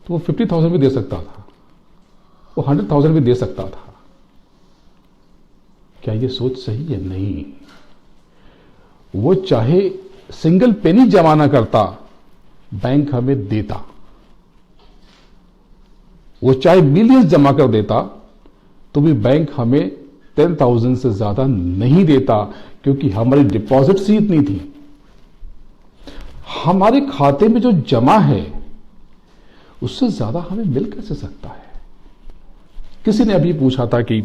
तो वो 50,000 भी दे सकता था, वो 100,000 भी दे सकता था। क्या ये सोच सही है? नहीं। वो चाहे सिंगल पेनी जमा ना करता, बैंक हमें देता। वो चाहे मिलियंस जमा कर देता तो भी बैंक हमें 10,000 से ज्यादा नहीं देता, क्योंकि हमारी डिपॉजिट ही इतनी थी। हमारे खाते में जो जमा है उससे ज्यादा हमें मिल कैसे सकता है? किसी ने अभी पूछा था कि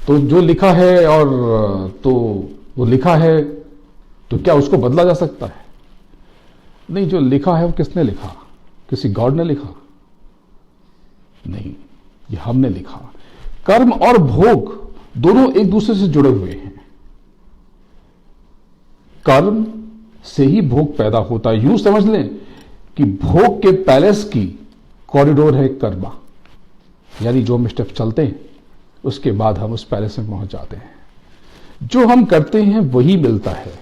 तो जो लिखा है, और तो वो लिखा है तो क्या उसको बदला जा सकता है? नहीं, जो लिखा है वो किसने लिखा? किसी गॉड ने लिखा? नहीं, ये हमने लिखा। कर्म और भोग दोनों एक दूसरे से जुड़े हुए हैं। कर्म से ही भोग पैदा होता है। यूं समझ लें कि भोग के पैलेस की कॉरिडोर है कर्मा, यानी जो हम स्टेप चलते हैं उसके बाद हम उस पैलेस में पहुंच जाते हैं। जो हम करते हैं वही मिलता है।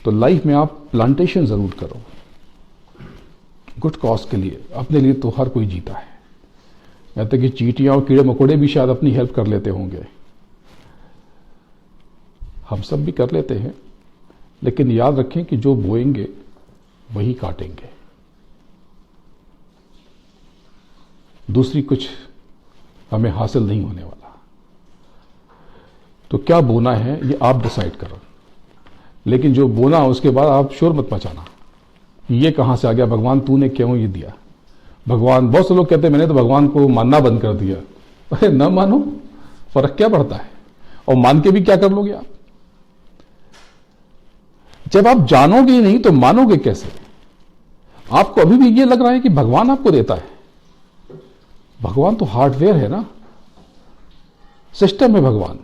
तो लाइफ में आप प्लांटेशन जरूर करो, गुड कॉज के लिए। अपने लिए तो हर कोई जीता है, यहाँ तक कि चींटियां और कीड़े मकोड़े भी शायद अपनी हेल्प कर लेते होंगे, हम सब भी कर लेते हैं। लेकिन याद रखें कि जो बोएंगे वही काटेंगे, दूसरी कुछ हमें हासिल नहीं होने वाला। तो क्या बोना है ये आप डिसाइड करो, लेकिन जो बोना उसके बाद आप शोर मत मचाना, ये कहां से आ गया, भगवान तूने क्यों ये दिया। भगवान, बहुत से लोग कहते हैं मैंने तो भगवान को मानना बंद कर दिया। अरे न मानो, फर्क क्या पड़ता है, और मान के भी क्या कर लोगे आप। जब आप जानोगे ही नहीं तो मानोगे कैसे। आपको अभी भी ये लग रहा है कि भगवान आपको देता है। भगवान तो हार्डवेयर है ना, सिस्टम है भगवान।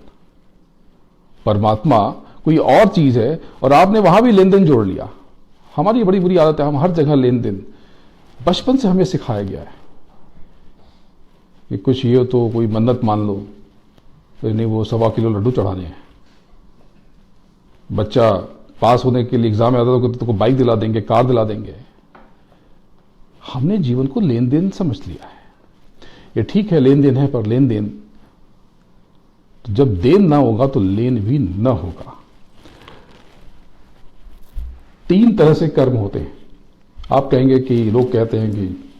परमात्मा कोई और चीज है, और आपने वहां भी लेन देन जोड़ लिया। हमारी बड़ी बुरी आदत है, हम हर जगह लेन देन, बचपन से हमें सिखाया गया है कि कुछ ये तो कोई मन्नत मान लो, तो नहीं वो 1.25 किलो लड्डू चढ़ाने हैं। बच्चा पास होने के लिए एग्जाम में आता तो बाइक दिला देंगे, कार दिला देंगे। हमने जीवन को लेन देन समझ लिया है। ये ठीक है लेन देन है, पर लेन देन तो जब देन ना होगा तो लेन भी ना होगा। 3 तरह से कर्म होते हैं। आप कहेंगे कि लोग कहते हैं कि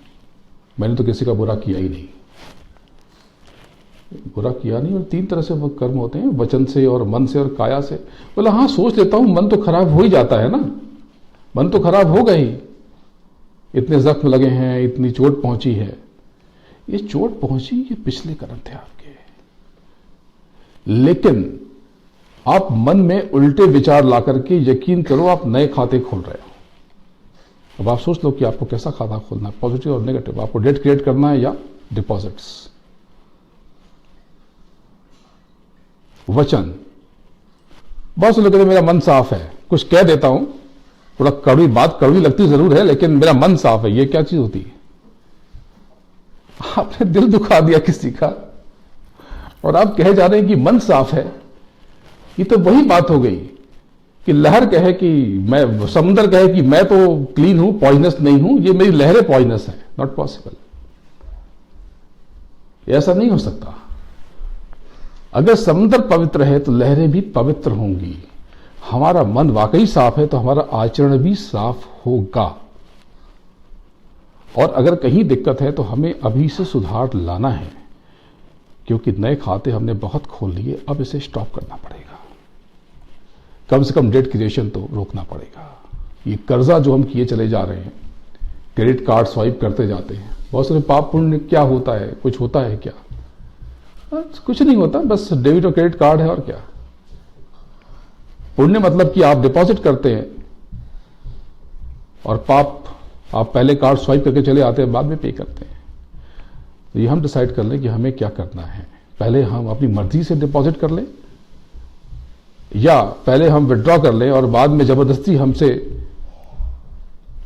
मैंने तो किसी का बुरा किया ही नहीं, बुरा किया नहीं। और 3 तरह से वो कर्म होते हैं, वचन से और मन से और काया से। बोला हाँ सोच लेता हूं, मन तो खराब हो ही जाता है ना, मन तो खराब होगा ही, इतने जख्म लगे हैं, इतनी चोट पहुंची है। ये चोट पहुंची, ये पिछले कर्म थे आपके। लेकिन आप मन में उल्टे विचार ला करके, यकीन करो, आप नए खाते खोल रहे हो। अब आप सोच लो कि आपको कैसा खाता खोलना है, पॉजिटिव और नेगेटिव। आपको डेट क्रिएट करना है या डिपॉजिट्स। वचन, बहुत से लोग कहते मेरा मन साफ है, कुछ कह देता हूं, थोड़ा कड़वी बात, कड़वी लगती जरूर है, लेकिन मेरा मन साफ है। ये क्या चीज होती है? आपने दिल दुखा दिया किसी का और आप कहे जा रहे हैं कि मन साफ है। ये तो वही बात हो गई कि लहर कहे कि मैं, समुद्र कहे कि मैं तो क्लीन हूं, पॉइजनस नहीं हूं, ये मेरी लहरें पॉइजनस है। नॉट पॉसिबल, ऐसा नहीं हो सकता। अगर समुद्र पवित्र है तो लहरें भी पवित्र होंगी। हमारा मन वाकई साफ है तो हमारा आचरण भी साफ होगा। और अगर कहीं दिक्कत है तो हमें अभी से सुधार लाना है, क्योंकि नए खाते हमने बहुत खोल लिए। अब इसे स्टॉप करना पड़ेगा, कम से कम डेट क्रिएशन तो रोकना पड़ेगा। ये कर्जा जो हम किए चले जा रहे हैं, क्रेडिट कार्ड स्वाइप करते जाते हैं, बहुत सारे पाप पुण्य क्या होता है, कुछ होता है क्या? कुछ नहीं होता, बस डेबिट और क्रेडिट कार्ड है और क्या। पुण्य मतलब कि आप डिपॉजिट करते हैं, और पाप आप पहले कार्ड स्वाइप करके चले आते हैं, बाद में पे करते हैं। तो ये हम डिसाइड कर लें कि हमें क्या करना है। पहले हम अपनी मर्जी से डिपॉजिट कर लें, या पहले हम विड्रॉ कर लें और बाद में जबरदस्ती हमसे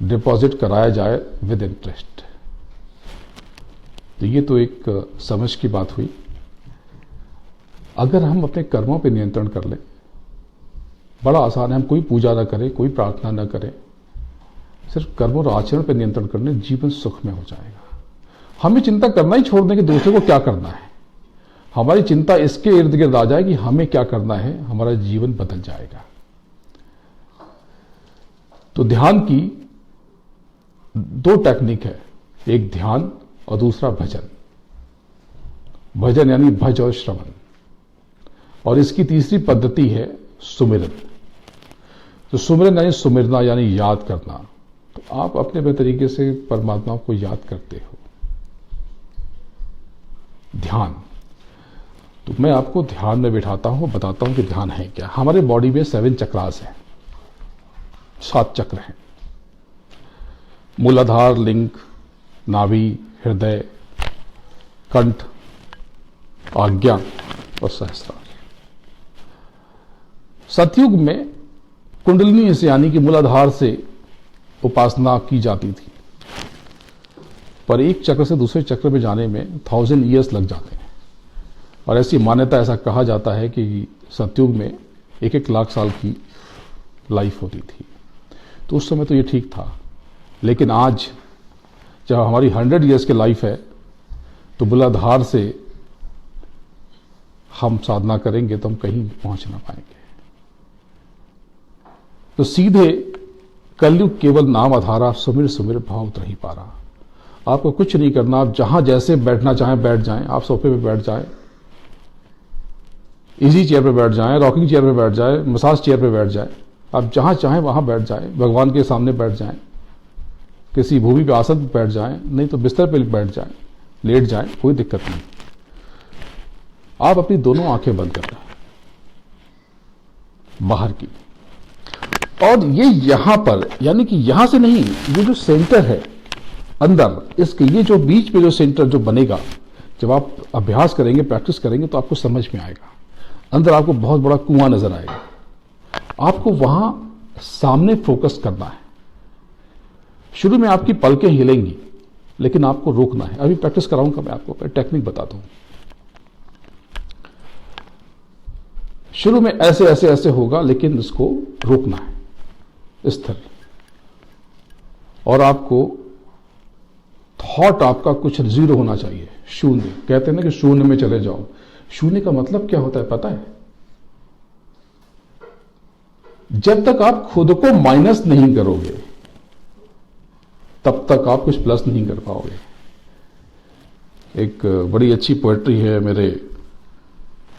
डिपॉजिट कराया जाए विद इंटरेस्ट। तो ये तो एक समझ की बात हुई। अगर हम अपने कर्मों पर नियंत्रण कर लें, बड़ा आसान है। हम कोई पूजा ना करें, कोई प्रार्थना ना करें, सिर्फ कर्म और आचरण पर नियंत्रण करने, जीवन सुख में हो जाएगा। हमें चिंता करना ही छोड़ दें कि दूसरे को क्या करना है। हमारी चिंता इसके इर्द गिर्द आ जाए कि हमें क्या करना है, हमारा जीवन बदल जाएगा। तो ध्यान की 2 टेक्निक है, एक ध्यान और दूसरा भजन। भजन यानी भज और श्रवण, और इसकी तीसरी पद्धति है सुमिरन। तो सुमिरन यानी सुमिरना, यानी याद करना। तो आप अपने अपने तरीके से परमात्मा को याद करते हो। ध्यान, तो मैं आपको ध्यान में बिठाता हूं, बताता हूं कि ध्यान है क्या। हमारे बॉडी में 7 चक्रास हैं, 7 चक्र हैं। मूलाधार, लिंग, नाभि, हृदय, कंठ, आज्ञा और सहस्त्रार। सतयुग में कुंडलिनी से यानी कि मूलाधार से उपासना की जाती थी, पर एक चक्र से दूसरे चक्र में जाने में 1000 ईयर्स लग जाते हैं। और ऐसी मान्यता, ऐसा कहा जाता है कि सतयुग में 1-1 लाख साल की लाइफ होती थी। तो उस समय तो ये ठीक था, लेकिन आज जब हमारी 100 ईयर्स की लाइफ है तो मूलाधार से हम साधना करेंगे तो हम कहीं पहुंच ना पाएंगे। तो सीधे कलयुग केवल नाम आधारा, सुमिर सुमिर भाव उतर ही पारा। आपको कुछ नहीं करना, आप जहां जैसे बैठना चाहें बैठ जाएं, आप सोफे पे बैठ जाएं, इजी चेयर पे बैठ जाएं, रॉकिंग चेयर पे बैठ जाएं, मसाज चेयर पे बैठ जाएं, आप जहां चाहें वहां बैठ जाएं, भगवान के सामने बैठ जाएं, किसी भूमि पे आसन पे बैठ जाएं, नहीं तो बिस्तर पे बैठ जाएं, लेट जाएं, कोई दिक्कत नहीं। आप अपनी दोनों आंखें बंद कर लें बाहर की, और ये यहां पर, यानी कि यहां से नहीं, ये जो सेंटर है अंदर, इसके ये जो बीच में जो सेंटर जो बनेगा, जब आप अभ्यास करेंगे, प्रैक्टिस करेंगे तो आपको समझ में आएगा। अंदर आपको बहुत बड़ा कुआं नजर आएगा। आपको वहां सामने फोकस करना है। शुरू में आपकी पलकें हिलेंगी, लेकिन आपको रोकना है। अभी प्रैक्टिस कराऊंगा मैं आपको, टेक्निक बताता हूं। शुरू में ऐसे ऐसे ऐसे होगा, लेकिन इसको रोकना है स्थिर। और आपको थॉट आपका कुछ जीरो होना चाहिए, शून्य। कहते हैं ना कि शून्य में चले जाओ। शून्य का मतलब क्या होता है पता है? जब तक आप खुद को माइनस नहीं करोगे तब तक आप कुछ प्लस नहीं कर पाओगे। एक बड़ी अच्छी पोएट्री है मेरे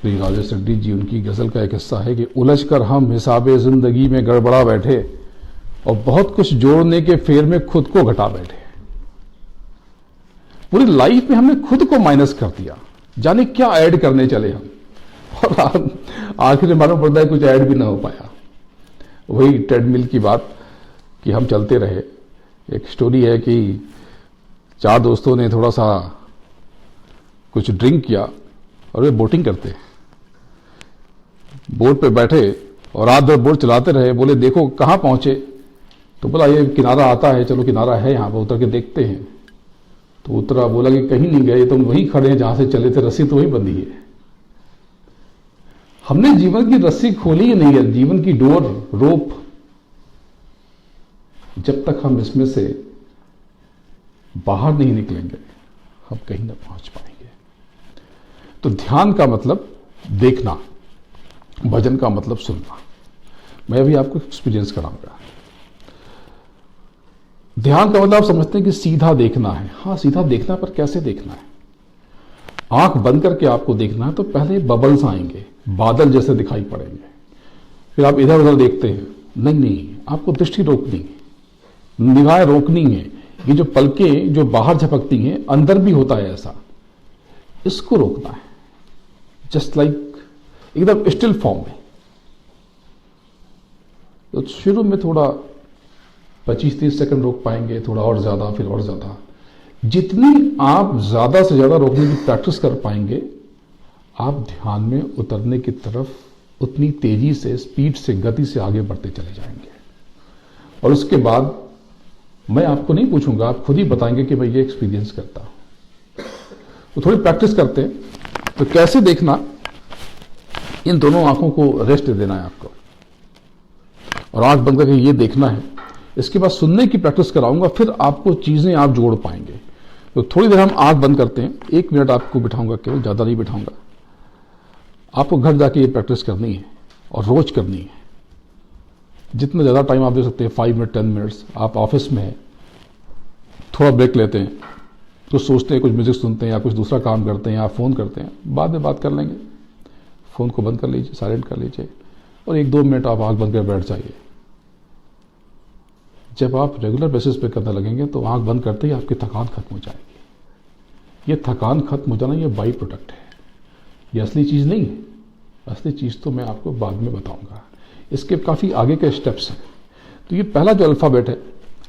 श्री राजेश रेड्डी जी, उनकी गजल का एक हिस्सा है कि उलझ कर हम हिसाबे जिंदगी में गड़बड़ा बैठे और बहुत कुछ जोड़ने के फेर में खुद को घटा बैठे। पूरी लाइफ में हमने खुद को माइनस कर दिया, जाने क्या ऐड करने चले हम, और आखिर में मालूम पड़ता है कुछ ऐड भी ना हो पाया। वही ट्रेडमिल की बात कि हम चलते रहे। एक स्टोरी है कि 4 दोस्तों ने थोड़ा सा कुछ ड्रिंक किया और वे बोटिंग करते, बोट पे बैठे और रात भर बोट चलाते रहे। बोले देखो कहां पहुंचे, तो बोला ये किनारा आता है, चलो किनारा है यहां पर, उतर के देखते हैं। तो उतरा, बोला कि कहीं नहीं गए, तुम वहीं खड़े हैं जहां से चले थे, रस्सी तो वहीं बंधी है। हमने जीवन की रस्सी खोली ही नहीं है, जीवन की डोर, रोप। जब तक हम इसमें से बाहर नहीं निकलेंगे हम कहीं ना पहुंच पाएंगे। तो ध्यान का मतलब देखना, भजन का मतलब सुनना। मैं भी आपको एक्सपीरियंस कराऊंगा। ध्यान का मतलब आप समझते हैं कि सीधा देखना है। हाँ, सीधा देखना, पर कैसे देखना है? आंख बंद करके आपको देखना है तो पहले बबल्स आएंगे, बादल जैसे दिखाई पड़ेंगे। फिर आप इधर उधर देखते हैं, नहीं, आपको दृष्टि रोकनी है, निगाहें रोकनी है। ये जो पलकें जो बाहर झपकती हैं, अंदर भी होता है ऐसा, इसको रोकना है। जस्ट लाइक एकदम स्टिल फॉर्म में। तो शुरू में थोड़ा 25-30 सेकंड रोक पाएंगे, थोड़ा और ज्यादा, फिर और ज्यादा। जितनी आप ज्यादा से ज्यादा रोकने की प्रैक्टिस कर पाएंगे, आप ध्यान में उतरने की तरफ उतनी तेजी से, स्पीड से, गति से आगे बढ़ते चले जाएंगे। और उसके बाद मैं आपको नहीं पूछूंगा, आप खुद ही बताएंगे कि मैं ये एक्सपीरियंस करता हूं। तो थोड़ी प्रैक्टिस करते हैं। तो कैसे देखना, इन दोनों आंखों को रेस्ट देना है आपको, और आंख बंद करके ये देखना है। इसके बाद सुनने की प्रैक्टिस कराऊंगा, फिर आपको चीजें आप जोड़ पाएंगे। तो थोड़ी देर हम आंख बंद करते हैं, 1 मिनट आपको बिठाऊंगा, केवल ज्यादा नहीं बिठाऊंगा। आपको घर जाके ये प्रैक्टिस करनी है और रोज करनी है। जितना ज्यादा टाइम आप दे सकते हैं, 5 मिनट, 10 मिनट्स। आप ऑफिस में हैं, थोड़ा ब्रेक लेते हैं, कुछ सोचते हैं, कुछ म्यूजिक सुनते हैं, या कुछ दूसरा काम करते हैं, या फोन करते हैं, बाद में बात कर लेंगे। फोन को बंद कर लीजिए, साइलेंट कर लीजिए, और 1-2 मिनट आप आंख बंद कर बैठ जाइए। जब आप रेगुलर बेसिस पे करने लगेंगे तो आंख बंद करते ही आपकी थकान खत्म हो जाएगी। ये थकान खत्म हो जाना, ये बाई प्रोडक्ट है, ये असली चीज नहीं है। असली चीज तो मैं आपको बाद में बताऊंगा। इसके काफी आगे के स्टेप्स हैं। तो ये पहला जो अल्फाबेट है,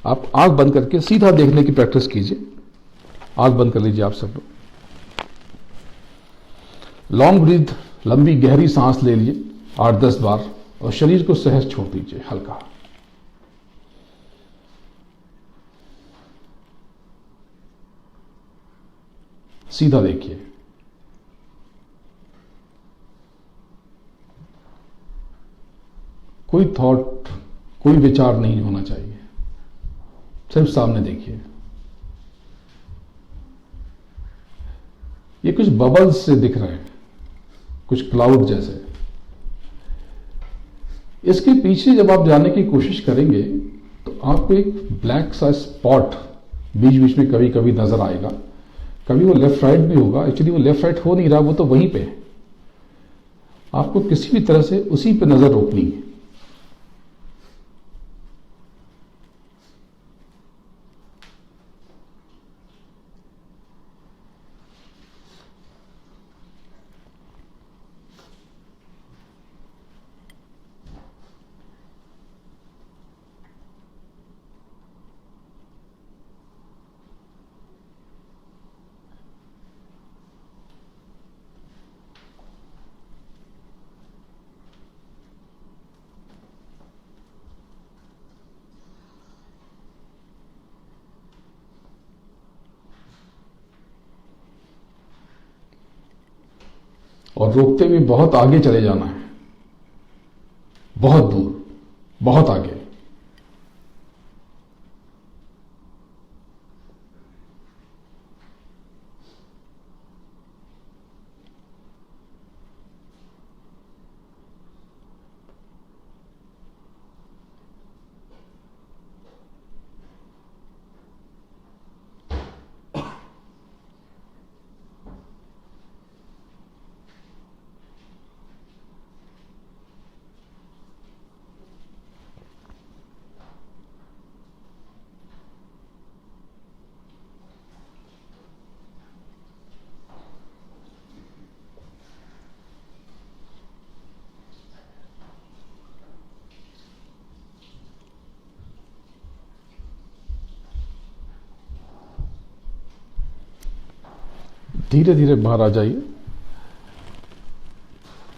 आप आंख बंद करके सीधा देखने की प्रैक्टिस कीजिए। आंख बंद कर लीजिए आप सब लोग। लॉन्ग ब्रीथ, लंबी गहरी सांस ले लीजिए 8-10 बार, और शरीर को सहज छोड़ दीजिए, हल्का। सीधा देखिए। कोई थॉट कोई विचार नहीं होना चाहिए, सिर्फ सामने देखिए। ये कुछ बबल्स से दिख रहे हैं, कुछ क्लाउड जैसे। इसके पीछे जब आप जाने की कोशिश करेंगे तो आपको एक ब्लैक सा स्पॉट बीच बीच में कभी कभी नजर आएगा। कभी वो लेफ्ट राइट भी होगा, एक्चुअली वो लेफ्ट राइट हो नहीं रहा, वो तो वहीं पे है। आपको किसी भी तरह से उसी पे नजर रोकनी है। और रोकते हुए बहुत आगे चले जाना है, बहुत दूर, बहुत आगे। धीरे धीरे बाहर आ जाइए।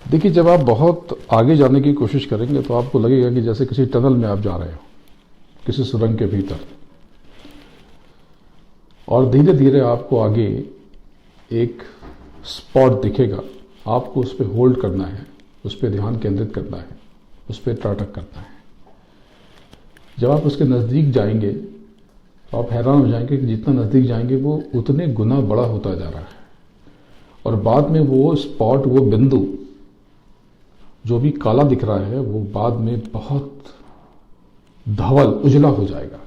देखिए, जब आप बहुत आगे जाने की कोशिश करेंगे तो आपको लगेगा कि जैसे किसी टनल में आप जा रहे हो, किसी सुरंग के भीतर। और धीरे धीरे आपको आगे एक स्पॉट दिखेगा, आपको उस पर होल्ड करना है, उस पर ध्यान केंद्रित करना है, उस पर त्राटक करना है। जब आप उसके नज़दीक जाएंगे तो आप हैरान हो जाएंगे कि जितना नज़दीक जाएंगे वो उतने गुना बड़ा होता जा रहा है। और बाद में वो स्पॉट, वो बिंदु जो भी काला दिख रहा है, वो बाद में बहुत धवल, उजला हो जाएगा।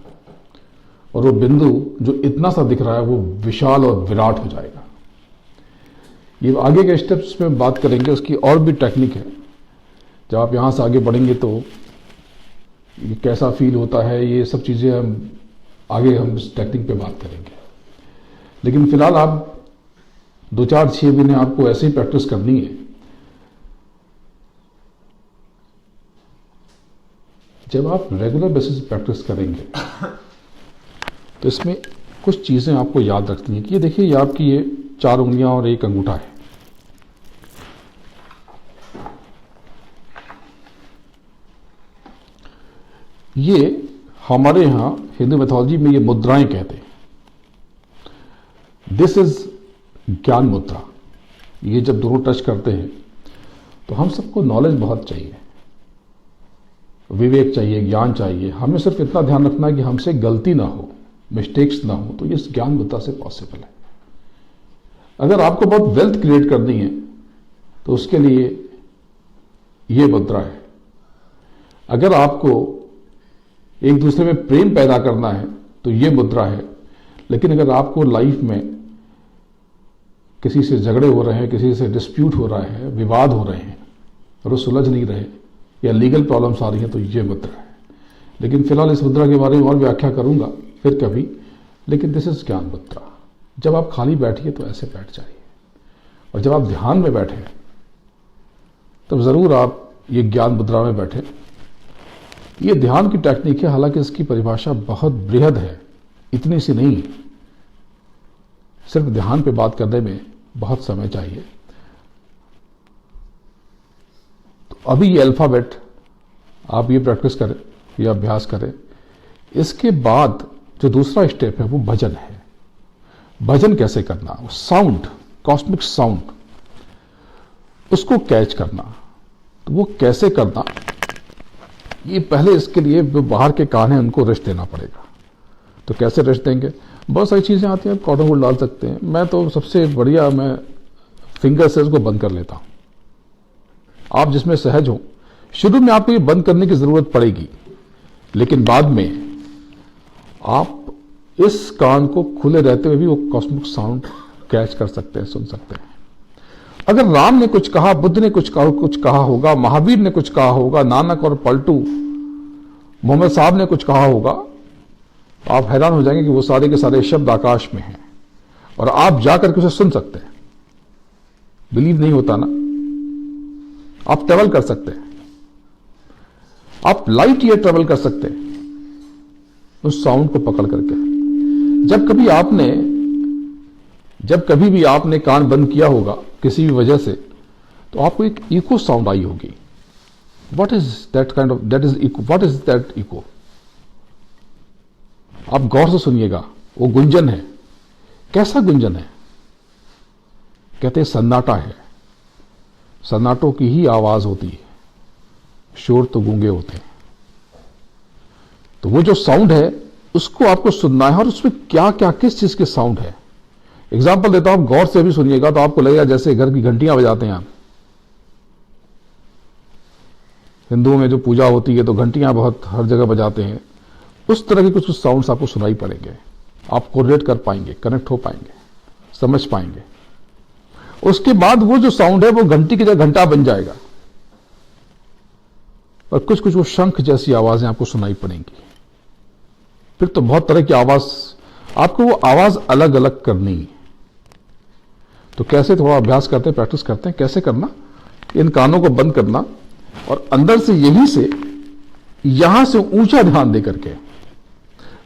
और वो बिंदु जो इतना सा दिख रहा है वो विशाल और विराट हो जाएगा। ये आगे के स्टेप्स में बात करेंगे, उसकी और भी टेक्निक है। जब आप यहाँ से आगे बढ़ेंगे तो ये कैसा फील होता है, ये सब चीज़ें हम इस टेक्निक पे बात करेंगे। लेकिन फिलहाल आप 2-4-6 महीने आपको ऐसे ही प्रैक्टिस करनी है। जब आप रेगुलर बेसिस प्रैक्टिस करेंगे तो इसमें कुछ चीज़ें आपको याद रखनी है कि ये देखिए, ये आपकी ये 4 उंगलियां और एक अंगूठा है। ये हमारे यहां हिंदू मैथोलॉजी में ये मुद्राएं कहते हैं। दिस इज ज्ञान मुद्रा। ये जब दोनों टच करते हैं तो हम सबको नॉलेज बहुत चाहिए, विवेक चाहिए, ज्ञान चाहिए। हमें सिर्फ इतना ध्यान रखना है कि हमसे गलती ना हो, मिस्टेक्स ना हो। तो ये इस ज्ञान मुद्रा से पॉसिबल है। अगर आपको बहुत वेल्थ क्रिएट करनी है तो उसके लिए ये मुद्रा है। अगर आपको एक दूसरे में प्रेम पैदा करना है तो ये मुद्रा है। लेकिन अगर आपको लाइफ में किसी से झगड़े हो रहे हैं, किसी से डिस्प्यूट हो रहा है, विवाद हो रहे हैं और वो सुलझ नहीं रहे, या लीगल प्रॉब्लम्स आ रही हैं, तो ये मुद्रा है। लेकिन फिलहाल इस मुद्रा के बारे में और व्याख्या करूंगा फिर कभी। लेकिन दिस इज ज्ञान मुद्रा। जब आप खाली बैठिए तो ऐसे बैठ जाइए, और जब आप ध्यान में बैठे तब जरूर आप ये ज्ञान मुद्रा में बैठे। ये ध्यान की टेक्निक है, हालांकि इसकी परिभाषा बहुत बृहद है, इतनी सी नहीं। सिर्फ ध्यान पे बात करने में बहुत समय चाहिए। तो अभी ये अल्फाबेट आप ये प्रैक्टिस करें, ये अभ्यास करें। इसके बाद जो दूसरा स्टेप है वो भजन है। भजन कैसे करना, साउंड, कॉस्मिक साउंड, उसको कैच करना। तो वो कैसे करना, ये पहले इसके लिए जो बाहर के कान हैं उनको रेस्ट देना पड़ेगा। तो कैसे रेस्ट देंगे? बहुत सारी चीज़ें आती हैं, आप कॉटन वूल डाल सकते हैं। मैं तो सबसे बढ़िया मैं फिंगर सेल्स को बंद कर लेता हूं। आप जिसमें सहज हो, शुरू में आपको ये बंद करने की जरूरत पड़ेगी, लेकिन बाद में आप इस कान को खुले रहते हुए भी वो कॉस्मिक साउंड कैच कर सकते हैं, सुन सकते हैं। अगर राम ने कुछ कहा, बुद्ध ने कुछ कहा होगा, महावीर ने कुछ कहा होगा, नानक और पलटू मोहम्मद साहब ने कुछ कहा होगा, तो आप हैरान हो जाएंगे कि वो सारे के सारे शब्द आकाश में हैं और आप जाकर के उसे सुन सकते हैं। बिलीव नहीं होता ना? आप ट्रेवल कर सकते हैं, आप लाइट ईयर ट्रेवल कर सकते हैं उस साउंड को पकड़ करके। जब कभी भी आपने कान बंद किया होगा किसी भी वजह से, तो आपको एक इको साउंड आई होगी। What is that echo? आप गौर से सुनिएगा, वो गुंजन है। कैसा गुंजन है? कहते हैं सन्नाटा है। सन्नाटों की ही आवाज होती है, शोर तो गूंगे होते हैं। तो वो जो साउंड है उसको आपको सुनना है, और उसमें क्या क्या किस चीज के साउंड है। एग्जाम्पल देता हूं, आप गौर से भी सुनिएगा तो आपको लगेगा जैसे घर की घंटियां बजाते हैं आप। हिंदुओं में जो पूजा होती है तो घंटियां बहुत हर जगह बजाते हैं। उस तरह के कुछ साउंड्स आपको सुनाई पड़ेंगे। आप कोरिलेट कर पाएंगे, कनेक्ट हो पाएंगे, समझ पाएंगे। उसके बाद वो जो साउंड है वो घंटी की जगह घंटा बन जाएगा, और कुछ कुछ वो शंख जैसी आवाजें आपको सुनाई पड़ेंगी। फिर तो बहुत तरह की आवाज, आपको वो आवाज अलग अलग करनी है। तो कैसे? थोड़ा अभ्यास करते हैं, प्रैक्टिस करते हैं। कैसे करना? इन कानों को बंद करना और अंदर से यहीं से यहां से ऊंचा ध्यान दे करके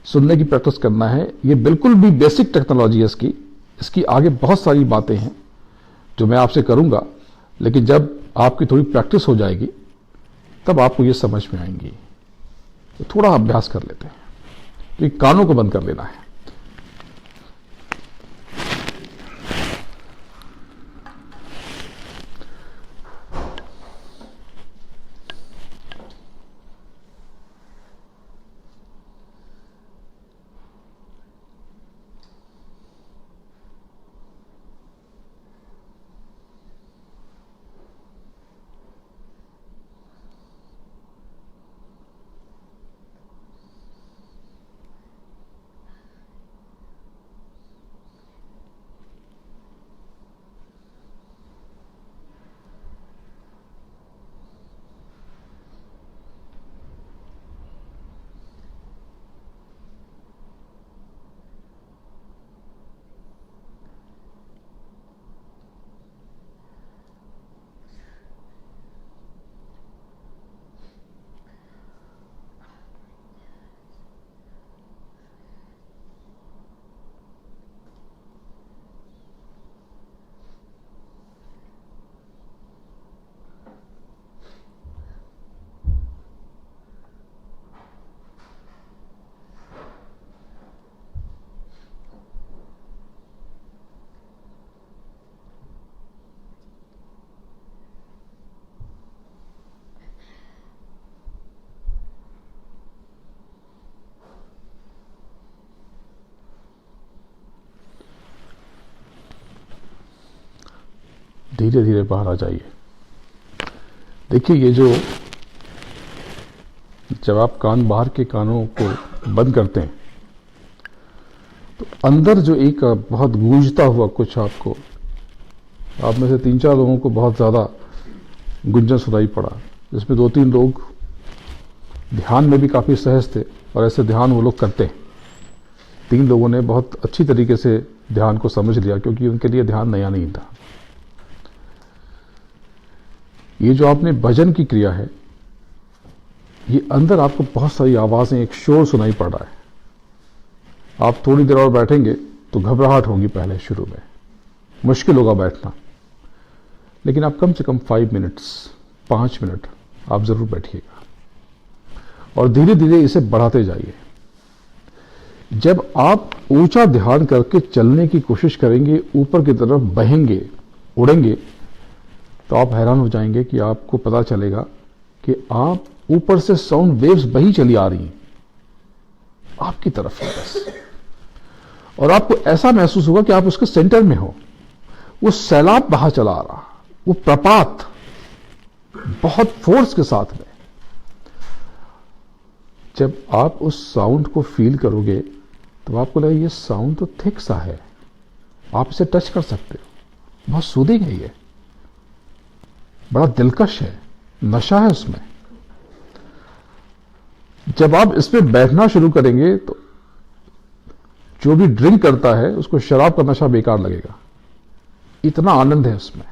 सुनने की प्रैक्टिस करना है। ये बिल्कुल भी बेसिक टेक्नोलॉजी है इसकी आगे बहुत सारी बातें हैं जो मैं आपसे करूंगा, लेकिन जब आपकी थोड़ी प्रैक्टिस हो जाएगी तब आपको ये समझ में आएंगी। तो थोड़ा अभ्यास कर लेते हैं। तो ये कानों को बंद कर लेना है। धीरे धीरे बाहर आ जाइए। देखिए, ये जो जब आप बाहर के कानों को बंद करते हैं तो अंदर जो एक बहुत गूंजता हुआ कुछ आपको, आप में से 3-4 लोगों को बहुत ज्यादा गुंजन सुनाई पड़ा, जिसमें 2-3 लोग ध्यान में भी काफी सहज थे और ऐसे ध्यान वो लोग करते हैं। 3 लोगों ने बहुत अच्छी तरीके से ध्यान को समझ लिया, क्योंकि उनके लिए ध्यान नया नहीं था। ये जो आपने भजन की क्रिया है, ये अंदर आपको बहुत सारी आवाजें, एक शोर सुनाई पड़ रहा है। आप थोड़ी देर और बैठेंगे तो घबराहट होगी, पहले शुरू में मुश्किल होगा बैठना, लेकिन आप कम से कम 5 मिनट आप जरूर बैठिएगा और धीरे धीरे इसे बढ़ाते जाइए। जब आप ऊंचा ध्यान करके चलने की कोशिश करेंगे, ऊपर की तरफ बहेंगे, उड़ेंगे, तो आप हैरान हो जाएंगे कि आपको पता चलेगा कि आप ऊपर से साउंड वेव्स बही चली आ रही हैं आपकी तरफ है बस, और आपको ऐसा महसूस होगा कि आप उसके सेंटर में हो। वो सैलाब बहा चला आ रहा, वो प्रपात बहुत फोर्स के साथ में। जब आप उस साउंड को फील करोगे तो आपको लगेगा ये साउंड तो थिक सा है, आप इसे टच कर सकते हो, बहुत सूदिंग है, ये बड़ा दिलकश है, नशा है उसमें। जब आप इसमें बैठना शुरू करेंगे तो जो भी ड्रिंक करता है उसको शराब का नशा बेकार लगेगा, इतना आनंद है उसमें।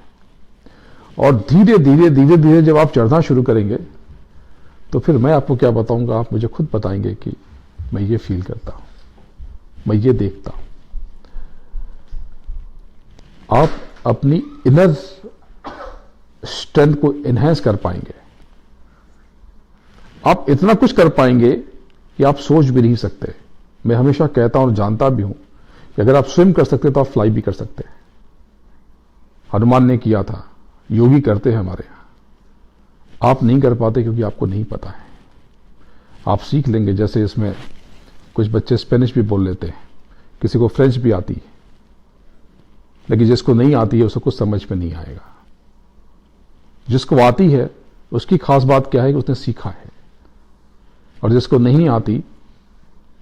और धीरे धीरे धीरे धीरे जब आप चढ़ना शुरू करेंगे तो फिर मैं आपको क्या बताऊंगा, आप मुझे खुद बताएंगे कि मैं ये फील करता हूं, मैं ये देखता हूं। आप अपनी इनर स्ट्रेंथ को एनहांस कर पाएंगे, आप इतना कुछ कर पाएंगे कि आप सोच भी नहीं सकते। मैं हमेशा कहता हूं और जानता भी हूं कि अगर आप स्विम कर सकते तो आप फ्लाई भी कर सकते हैं। हनुमान ने किया था, योगी करते हैं हमारे यहां। आप नहीं कर पाते क्योंकि आपको नहीं पता है। आप सीख लेंगे, जैसे इसमें कुछ बच्चे स्पेनिश भी बोल लेते हैं, किसी को फ्रेंच भी आती है, लेकिन जिसको नहीं आती है उसको कुछ समझ में नहीं आएगा। जिसको आती है उसकी खास बात क्या है कि उसने सीखा है, और जिसको नहीं आती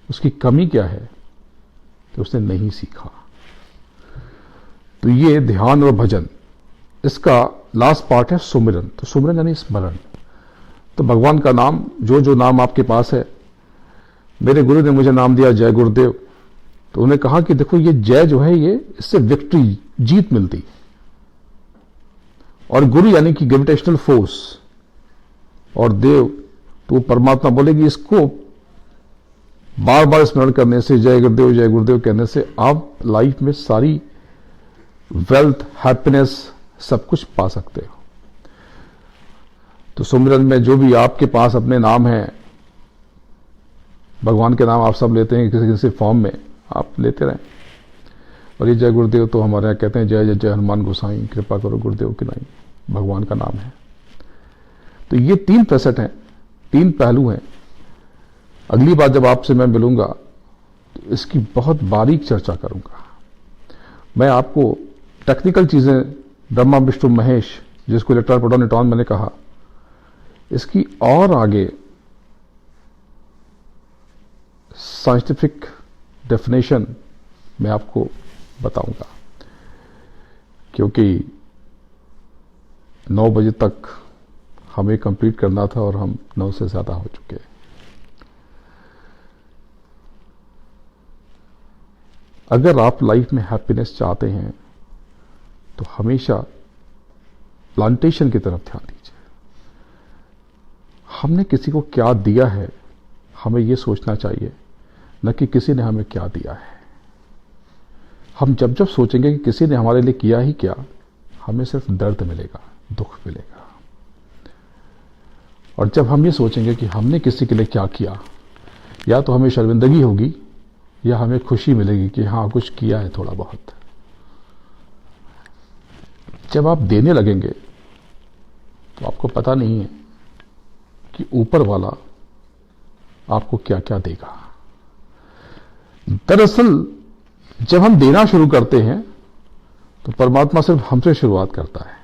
उसकी कमी क्या है कि उसने नहीं सीखा। तो ये ध्यान और भजन, इसका लास्ट पार्ट है सुमिरन। तो सुमिरन यानी स्मरण। तो भगवान का नाम, जो जो नाम आपके पास है, मेरे गुरु ने मुझे नाम दिया जय गुरुदेव, तो उन्हें कहा कि देखो ये जय जो है, ये इससे विक्ट्री, जीत मिलती, और गुरु यानी कि ग्रेविटेशनल फोर्स, और देव तो परमात्मा बोलेगी। इसको बार बार स्मरण करने से, जय गुरुदेव कहने से आप लाइफ में सारी वेल्थ, हैप्पीनेस, सब कुछ पा सकते हो। तो सुमिरन में जो भी आपके पास अपने नाम हैं, भगवान के नाम आप सब लेते हैं किसी किसी फॉर्म में, आप लेते रहें। और ये जय गुरुदेव तो हमारे यहाँ कहते हैं जय जय जय हनुमान गोसाई, कृपा करो गुरुदेव की नाई, भगवान का नाम है। तो ये 3 फैसेट हैं, 3 पहलू हैं। अगली बार जब आपसे मैं मिलूंगा तो इसकी बहुत बारीक चर्चा करूंगा। मैं आपको टेक्निकल चीजें, ब्रह्मा विष्णु महेश, जिसको इलेक्ट्रॉन प्रोटॉन न्यूट्रॉन मैंने कहा, इसकी और आगे साइंटिफिक डेफिनेशन मैं आपको बताऊंगा, क्योंकि 9 बजे तक हमें कंप्लीट करना था और हम 9 से ज्यादा हो चुके हैं। अगर आप लाइफ में हैप्पीनेस चाहते हैं तो हमेशा प्लांटेशन की तरफ ध्यान दीजिए। हमने किसी को क्या दिया है, हमें यह सोचना चाहिए, न कि किसी ने हमें क्या दिया है। हम जब जब सोचेंगे कि किसी ने हमारे लिए किया ही क्या, हमें सिर्फ दर्द मिलेगा, दुख मिलेगा। और जब हम ये सोचेंगे कि हमने किसी के लिए क्या किया, या तो हमें शर्मिंदगी होगी या हमें खुशी मिलेगी कि हाँ कुछ किया है थोड़ा बहुत। जब आप देने लगेंगे तो आपको पता नहीं है कि ऊपर वाला आपको क्या क्या देगा। दरअसल जब हम देना शुरू करते हैं तो परमात्मा सिर्फ हमसे शुरुआत करता है।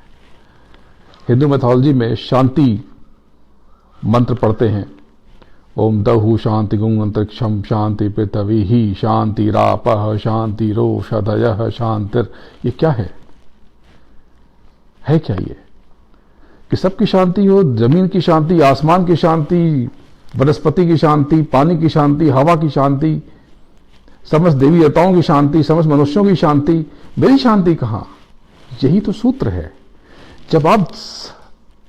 हिंदू मैथोलॉजी में शांति मंत्र पढ़ते हैं, ओम दहु शांति गुं अंतरिक्षम शांति पृथ्वी ही शांति रापः शांति रोषधयः शांतिर। ये क्या है क्या ये कि सबकी शांति हो, जमीन की शांति, आसमान की शांति, वनस्पति की शांति, पानी की शांति, हवा की शांति, समस्त देवी देवताओं की शांति, समस्त मनुष्यों की शांति। मेरी शांति कहां? यही तो सूत्र है। जब आप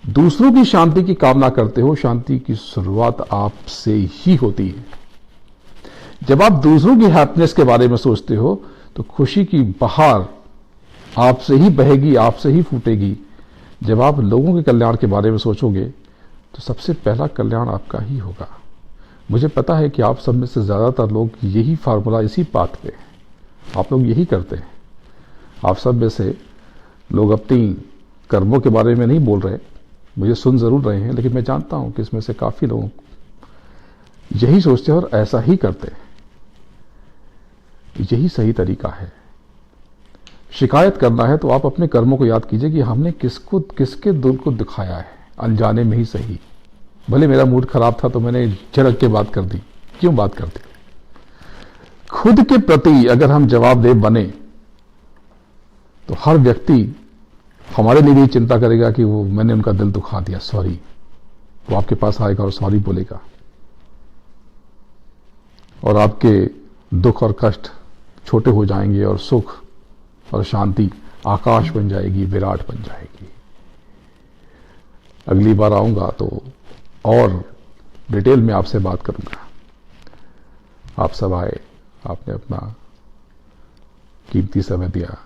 दूसरों की शांति की कामना करते हो, शांति की शुरुआत आपसे ही होती है। जब आप दूसरों की हैप्पीनेस के बारे में सोचते हो तो खुशी की बहार आपसे ही बहेगी, आपसे ही फूटेगी। जब आप लोगों के कल्याण के बारे में सोचोगे तो सबसे पहला कल्याण आपका ही होगा। मुझे पता है कि आप सब में से ज्यादातर लोग यही फार्मूला, इसी पाथ पे हैं, आप लोग यही करते हैं। आप सब में से लोग अपनी कर्मों के बारे में नहीं बोल रहे, मुझे सुन ज़रूर रहे हैं, लेकिन मैं जानता हूं कि इसमें से काफ़ी लोग यही सोचते हैं और ऐसा ही करते हैं। यही सही तरीका है। शिकायत करना है तो आप अपने कर्मों को याद कीजिए कि हमने किसके दिल को दिखाया है, अनजाने में ही सही। भले मेरा मूड खराब था तो मैंने झड़क के बात कर दी। क्यों बात करते? खुद के प्रति अगर हम जवाबदेह बने तो हर व्यक्ति हमारे लिए भी चिंता करेगा कि वो मैंने उनका दिल दुखा दिया, सॉरी। वो आपके पास आएगा और सॉरी बोलेगा, और आपके दुख और कष्ट छोटे हो जाएंगे और सुख और शांति आकाश बन जाएगी, विराट बन जाएगी। अगली बार आऊंगा तो और डिटेल में आपसे बात करूंगा। आप सब आए, आपने अपना कीमती समय दिया,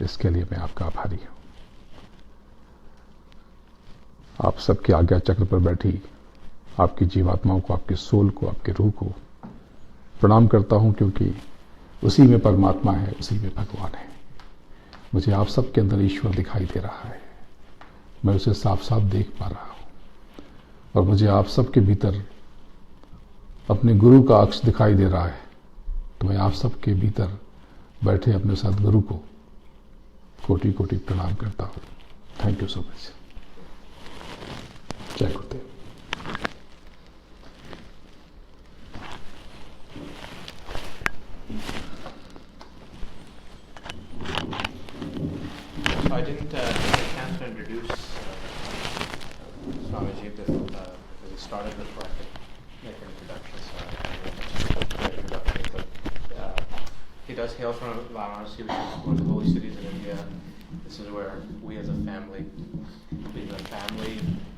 इसके लिए मैं आपका आभारी हूं। आप सबके आज्ञा चक्र पर बैठी आपकी जीवात्माओं को, आपकी सोल को, आपके रूह को प्रणाम करता हूं, क्योंकि उसी में परमात्मा है, उसी में भगवान है। मुझे आप सबके अंदर ईश्वर दिखाई दे रहा है, मैं उसे साफ साफ देख पा रहा हूं, और मुझे आप सबके भीतर अपने गुरु का अक्ष दिखाई दे रहा है। तो मैं आप सबके भीतर बैठे अपने सदगुरु को कोटि कोटि प्रणाम करता हूं। Thank you so much. जय गुरुदेव। So I didn't get a chance to introduce Swamiji because he started before I could make an introduction. So I won't make an introduction. But he does hail from Varanasi, which is one of the holy cities in India. This is where we as a family,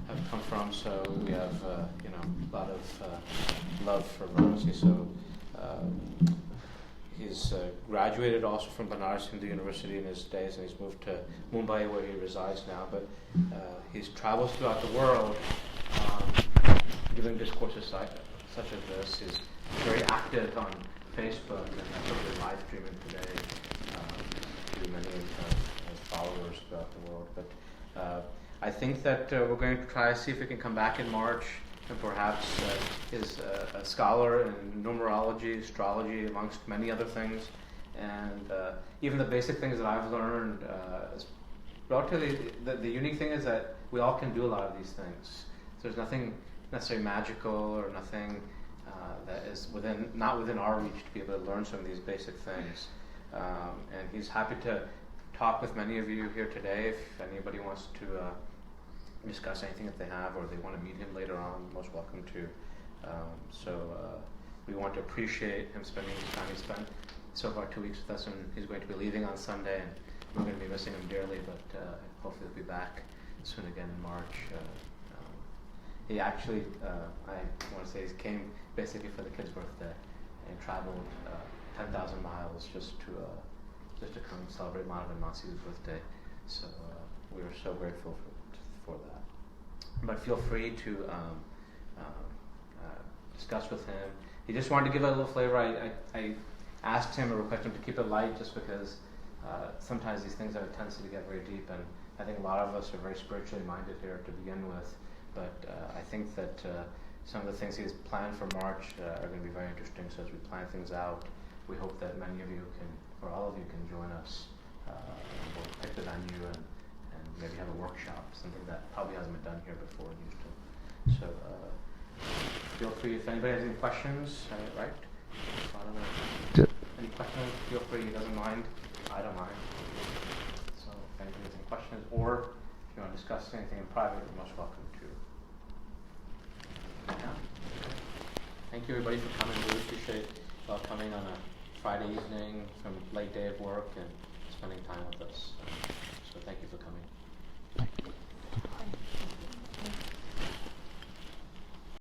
have come from. So we have a lot of love for Varanasi. So. He's graduated also from Banaras Hindu University in his days, and he's moved to Mumbai, where he resides now. But he's travels throughout the world, giving discourses such as this. He's very active on Facebook, and that's what we're live streaming today to many of his followers throughout the world. But I think that we're going to try to see if we can come back in March. And perhaps is a scholar in numerology, astrology, amongst many other things. And even the basic things that I've learned, relatively, the unique thing is that we all can do a lot of these things. So there's nothing necessarily magical or nothing that is not within our reach to be able to learn some of these basic things. And he's happy to talk with many of you here today. If anybody wants to discuss anything that they have, or they want to meet him later on, most welcome to. So we want to appreciate him spending his time. He spent so far 2 weeks with us, and he's going to be leaving on Sunday, and we're going to be missing him dearly, but hopefully he'll be back soon again in March. He actually, I want to say, he came basically for the kid's birthday and traveled 10,000 miles just to come celebrate Madhav and Mansi's birthday. So we are so grateful for that. But feel free to discuss with him. He just wanted to give it a little flavor. I asked him or requested him to keep it light, just because sometimes these things have a tendency to get very deep, and I think a lot of us are very spiritually minded here to begin with. But I think that some of the things he's planned for March are going to be very interesting. So as we plan things out, we hope that many of you can, or all of you can join us. We'll pick the venue and maybe have a workshop, something that probably hasn't been done here before in Houston. So feel free, if anybody has any questions, right? So I don't know. Any questions, feel free, he doesn't mind, I don't mind. So if anybody has any questions, or if you want to discuss anything in private, you're most welcome to. Yeah. Thank you everybody for coming. We appreciate you all coming on a Friday evening from late day of work and spending time with us. So thank you for coming.